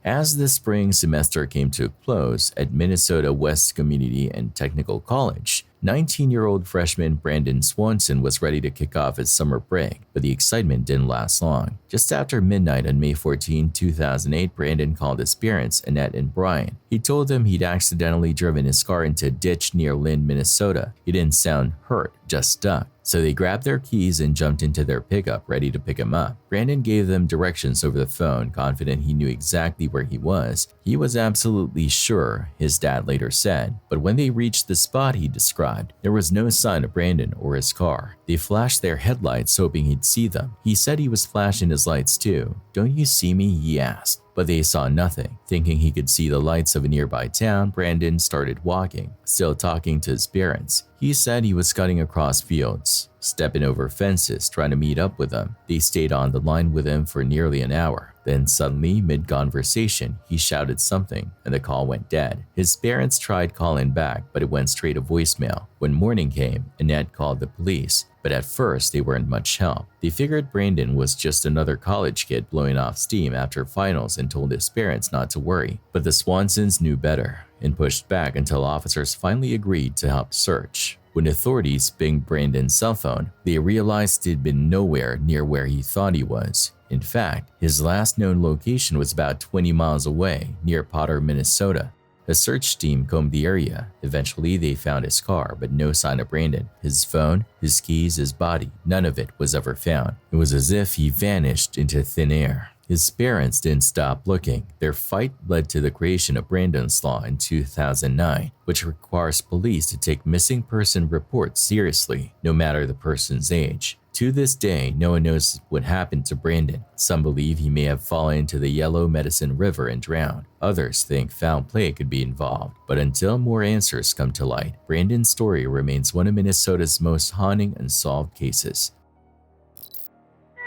As the spring semester came to a close at Minnesota West Community and Technical College, 19-year-old freshman Brandon Swanson was ready to kick off his summer break, but the excitement didn't last long. Just after midnight on May 14, 2008, Brandon called his parents, Annette and Brian. He told them he'd accidentally driven his car into a ditch near Lynn, Minnesota. He didn't sound hurt, just stuck. So they grabbed their keys and jumped into their pickup, ready to pick him up. Brandon gave them directions over the phone, confident he knew exactly where he was. He was absolutely sure, his dad later said. But when they reached the spot he described, there was no sign of Brandon or his car. They flashed their headlights hoping he'd see them. He said he was flashing his lights too. "Don't you see me?" he asked. But they saw nothing. Thinking he could see the lights of a nearby town, Brandon started walking, still talking to his parents. He said he was cutting across fields, stepping over fences, trying to meet up with them. They stayed on the line with him for nearly an hour. Then suddenly, mid-conversation, he shouted something and the call went dead. His parents tried calling back, but it went straight to voicemail. When morning came, Annette called the police. But at first, they weren't much help. They figured Brandon was just another college kid blowing off steam after finals and told his parents not to worry. But the Swansons knew better and pushed back until officers finally agreed to help search. When authorities pinged Brandon's cell phone, they realized he'd been nowhere near where he thought he was. In fact, his last known location was about 20 miles away, near Potter, Minnesota. A search team combed the area. Eventually, they found his car, but no sign of Brandon. His phone, his keys, his body, none of it was ever found. It was as if he vanished into thin air. His parents didn't stop looking. Their fight led to the creation of Brandon's Law in 2009, which requires police to take missing person reports seriously, no matter the person's age. To this day, no one knows what happened to Brandon. Some believe he may have fallen into the Yellow Medicine River and drowned. Others think foul play could be involved. But until more answers come to light, Brandon's story remains one of Minnesota's most haunting unsolved cases.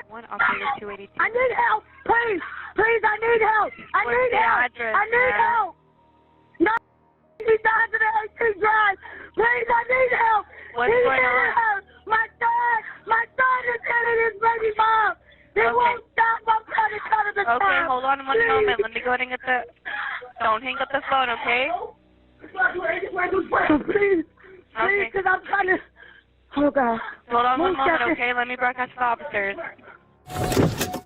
I need help, please, please, I need help, I need help, I need help. 9018 Drive, please, I need help. What's going on? My son is hitting his baby mom. He won't stop. I'm trying to cut him the time. Okay, hold on one moment. Let me go ahead and get the. Don't hang up the phone, okay? Please, because I'm trying to. Oh God. Hold on one moment, okay? Let me broadcast to the officers.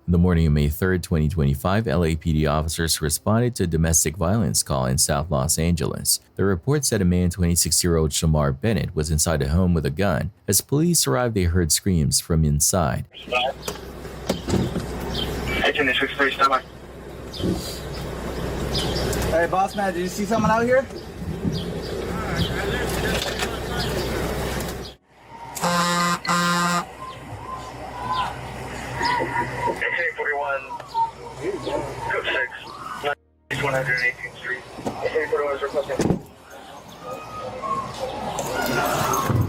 The morning of May 3rd, 2025, LAPD officers responded to a domestic violence call in South Los Angeles. The report said a man, 26-year-old Shamar Bennett, was inside a home with a gun. As police arrived, they heard screams from inside. Hey, boss man, did you see someone out here? East 118th Street. 41 is requesting.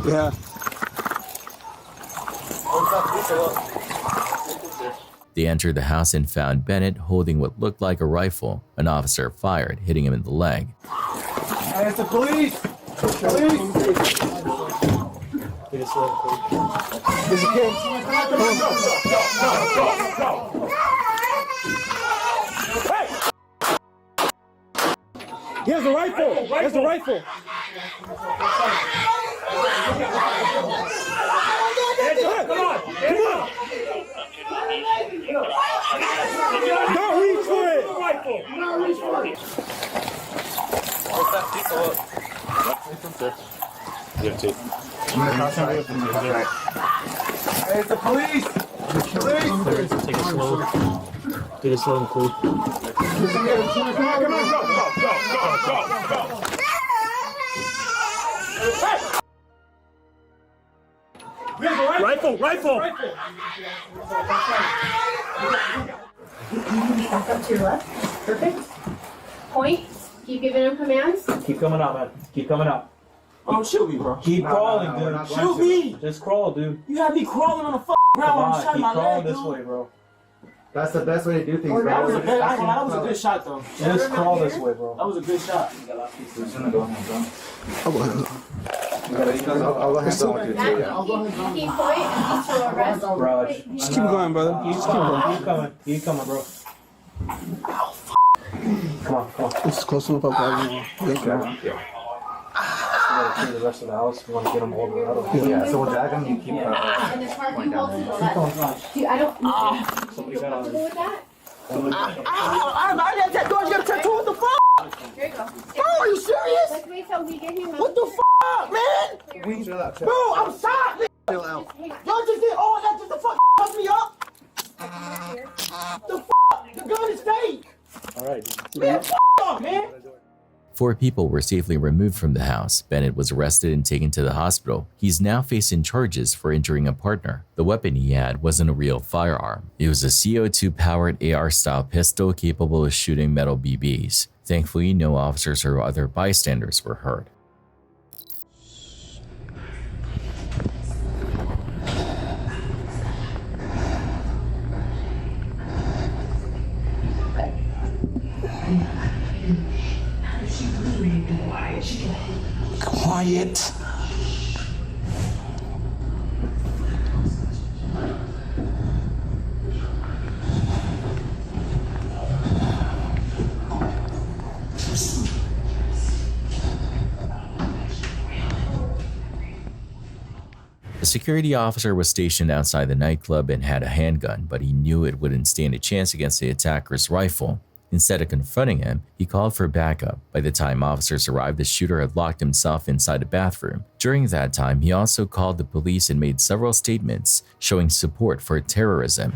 Yeah. They entered the house and found Bennett holding what looked like a rifle. An officer fired, hitting him in the leg. Hey, it's the police! Police! There's a kid. Go. Hey! He has a rifle! He has a rifle! Come on! Don't reach for it! Don't reach for it! What's that piece of wood? You have two. Hey, it's the police! Police! Take it slow. Take it slow and cool. Come on, go! Hey! Rifle! Back up to your left. Perfect. Point. Keep giving him commands. Keep coming up, man. Keep coming up. Oh, shoot me, bro. Keep crawling, dude. Shoot me! Just crawl, dude. You had me crawling on the ground when you shot my leg, Keep crawling this dude. way, bro. That's the best way to do things, bro. That was a good shot, though. Just crawl this way, bro. That was a good shot. I'll go hands on. Keep point and to arrest. Raj. Just keep going, brother. Just keep going. Keep coming, bro. Come on. This is close enough. Thank you. The rest of the house, we want to get them all out of Yeah, so we'll drag them. You keep And the parking holds and all that. I don't. Somebody got on Comfortable with that? it. I let that dog get a tattoo. What the fuck? Here you go. Bro, are you serious? Let's wait till we get him. What the fuck, man? Bro, I'm sorry. Chill out. Y'all just did all that just to fuck me up? The fuck? The gun is fake. All right. Man, off, man. 4 people were safely removed from the house. Bennett was arrested and taken to the hospital. He's now facing charges for injuring a partner. The weapon he had wasn't a real firearm. It was a CO2-powered AR-style pistol capable of shooting metal BBs. Thankfully, no officers or other bystanders were hurt. Quiet. A security officer was stationed outside the nightclub and had a handgun, but he knew it wouldn't stand a chance against the attacker's rifle. Instead of confronting him, he called for backup. By the time officers arrived, the shooter had locked himself inside a bathroom. During that time, he also called the police and made several statements showing support for terrorism.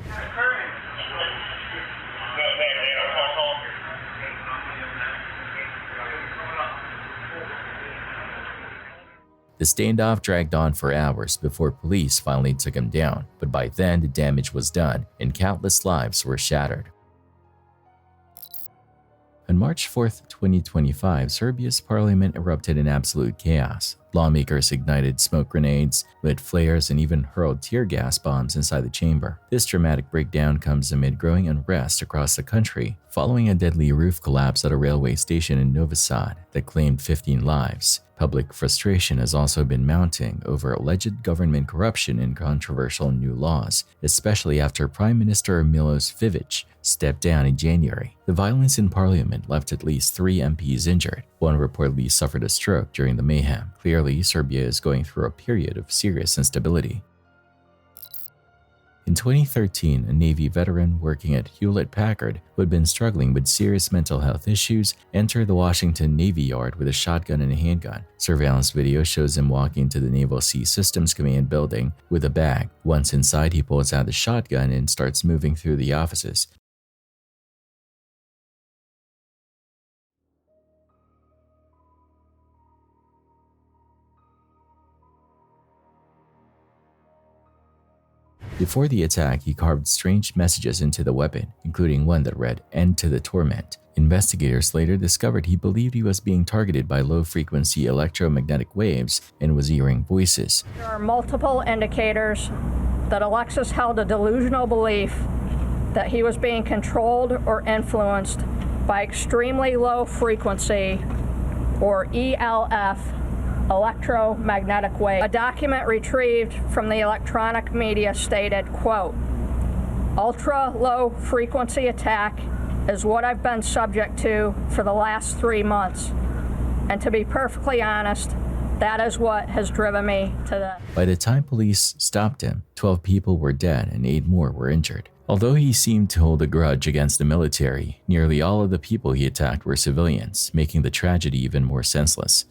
The standoff dragged on for hours before police finally took him down, but by then the damage was done and countless lives were shattered. On March 4, 2025, Serbia's parliament erupted in absolute chaos. Lawmakers ignited smoke grenades, lit flares, and even hurled tear gas bombs inside the chamber. This dramatic breakdown comes amid growing unrest across the country, following a deadly roof collapse at a railway station in Novi Sad that claimed 15 lives. Public frustration has also been mounting over alleged government corruption and controversial new laws, especially after Prime Minister Milosevic stepped down in January. The violence in parliament left at least 3 MPs injured. One reportedly suffered a stroke during the mayhem. Clearly, Serbia is going through a period of serious instability. In 2013, a Navy veteran working at Hewlett-Packard, who had been struggling with serious mental health issues, entered the Washington Navy Yard with a shotgun and a handgun. Surveillance video shows him walking to the Naval Sea Systems Command building with a bag. Once inside, he pulls out the shotgun and starts moving through the offices. Before the attack, he carved strange messages into the weapon, including one that read, "End to the torment." Investigators later discovered he believed he was being targeted by low-frequency electromagnetic waves and was hearing voices. There are multiple indicators that Alexis held a delusional belief that he was being controlled or influenced by extremely low frequency, or ELF, electromagnetic wave. A document retrieved from the electronic media stated, quote, "Ultra low frequency attack is what I've been subject to for the last 3 months. And to be perfectly honest, that is what has driven me to this." By the time police stopped him, 12 people were dead and 8 more were injured. Although he seemed to hold a grudge against the military, nearly all of the people he attacked were civilians, making the tragedy even more senseless.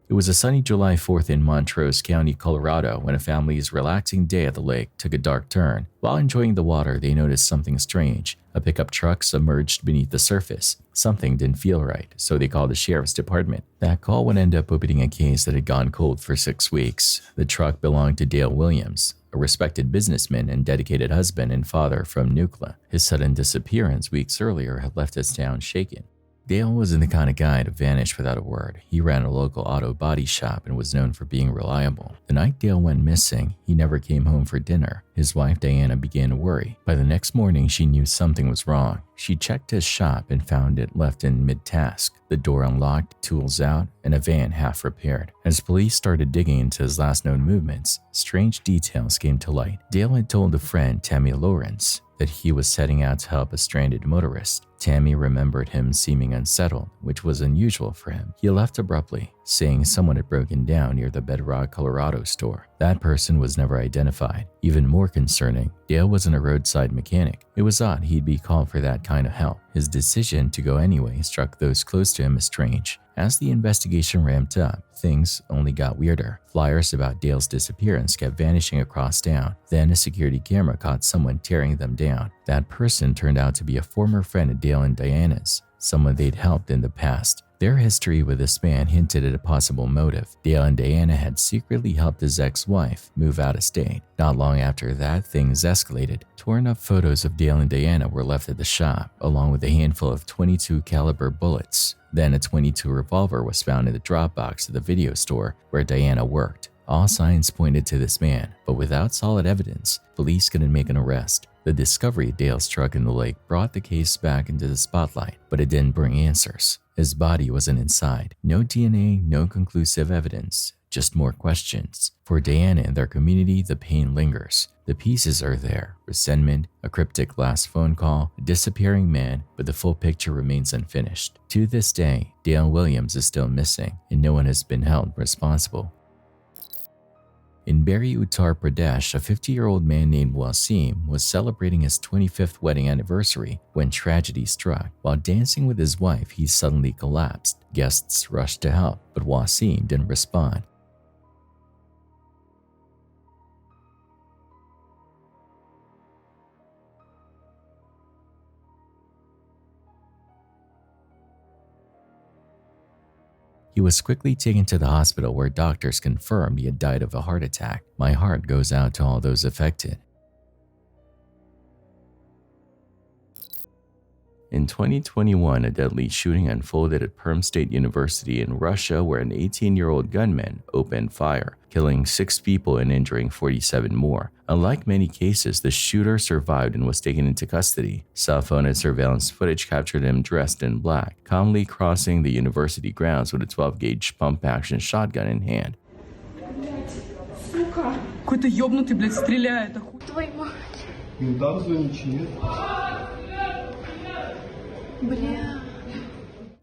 It was a sunny July 4th in Montrose County, Colorado, when a family's relaxing day at the lake took a dark turn. While enjoying the water, they noticed something strange. A pickup truck submerged beneath the surface. Something didn't feel right, so they called the sheriff's department. That call would end up opening a case that had gone cold for 6 weeks. The truck belonged to Dale Williams, a respected businessman and dedicated husband and father from Nucla. His sudden disappearance weeks earlier had left his town shaken. Dale wasn't the kind of guy to vanish without a word. He ran a local auto body shop and was known for being reliable. The night Dale went missing, he never came home for dinner. His wife Diana began to worry. By the next morning, she knew something was wrong. She checked his shop and found it left in mid-task, the door unlocked, tools out, and a van half repaired. As police started digging into his last known movements, strange details came to light. Dale had told a friend, Tammy Lawrence, that he was setting out to help a stranded motorist. Tammy remembered him seeming unsettled, which was unusual for him. He left abruptly, saying someone had broken down near the Bedrock, Colorado store. That person was never identified. Even more concerning, Dale wasn't a roadside mechanic. It was odd he'd be called for that kind of help. His decision to go anyway struck those close to him as strange. As the investigation ramped up, things only got weirder. Flyers about Dale's disappearance kept vanishing across town. Then a security camera caught someone tearing them down. That person turned out to be a former friend of Dale and Diana's, someone they'd helped in the past. Their history with this man hinted at a possible motive. Dale and Diana had secretly helped his ex-wife move out of state. Not long after that, things escalated. Torn up photos of Dale and Diana were left at the shop, along with a handful of .22 caliber bullets. Then a .22 revolver was found in the drop box of the video store where Diana worked. All signs pointed to this man, but without solid evidence, police couldn't make an arrest. The discovery of Dale's truck in the lake brought the case back into the spotlight, but it didn't bring answers. His body wasn't inside. No DNA, no conclusive evidence, just more questions. For Diana and their community, the pain lingers. The pieces are there: resentment, a cryptic last phone call, a disappearing man, but the full picture remains unfinished. To this day, Dale Williams is still missing, and no one has been held responsible. In Barrie, Uttar Pradesh, a 50-year-old man named Wasim was celebrating his 25th wedding anniversary when tragedy struck. While dancing with his wife, he suddenly collapsed. Guests rushed to help, but Wasim didn't respond. He was quickly taken to the hospital where doctors confirmed he had died of a heart attack. My heart goes out to all those affected. In 2021, a deadly shooting unfolded at Perm State University in Russia where an 18-year-old gunman opened fire, killing 6 people and injuring 47 more. Unlike many cases, the shooter survived and was taken into custody. Cell phone and surveillance footage captured him dressed in black, calmly crossing the university grounds with a 12-gauge pump-action shotgun in hand. Сука! Какой-то ёбнутый, блядь, стреляет. Твою мать! Не удар звонить, нет? Бля.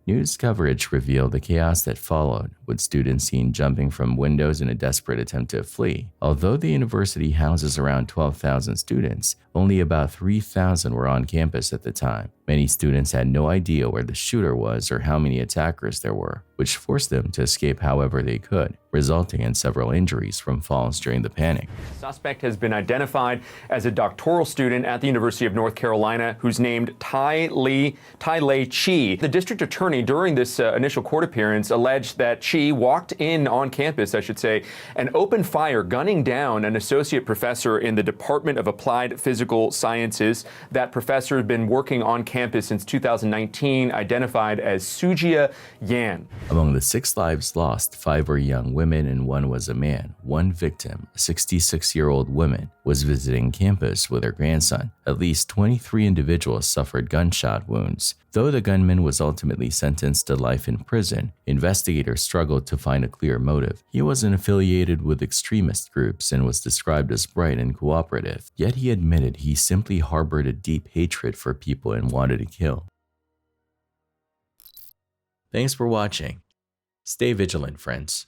News coverage revealed the chaos that followed, with students seen jumping from windows in a desperate attempt to flee. Although the university houses around 12,000 students, only about 3,000 were on campus at the time. Many students had no idea where the shooter was or how many attackers there were, which forced them to escape however they could, resulting in several injuries from falls during the panic. The suspect has been identified as a doctoral student at the University of North Carolina who's named Tai Lei Chi. The district attorney during this initial court appearance alleged that Chi walked in on campus, and opened fire, gunning down an associate professor in the Department of Applied Physical Sciences. That professor had been working on campus since 2019, identified as Sujia Yan. Among the 6 lives lost, 5 were young women and 1 was a man. One victim, a 66-year-old woman, was visiting campus with her grandson. At least 23 individuals suffered gunshot wounds. Though the gunman was ultimately sentenced to life in prison, investigators struggled to find a clear motive. He wasn't affiliated with extremist groups and was described as bright and cooperative, yet he admitted he simply harbored a deep hatred for people and wanted to kill. Thanks for watching. Stay vigilant, friends.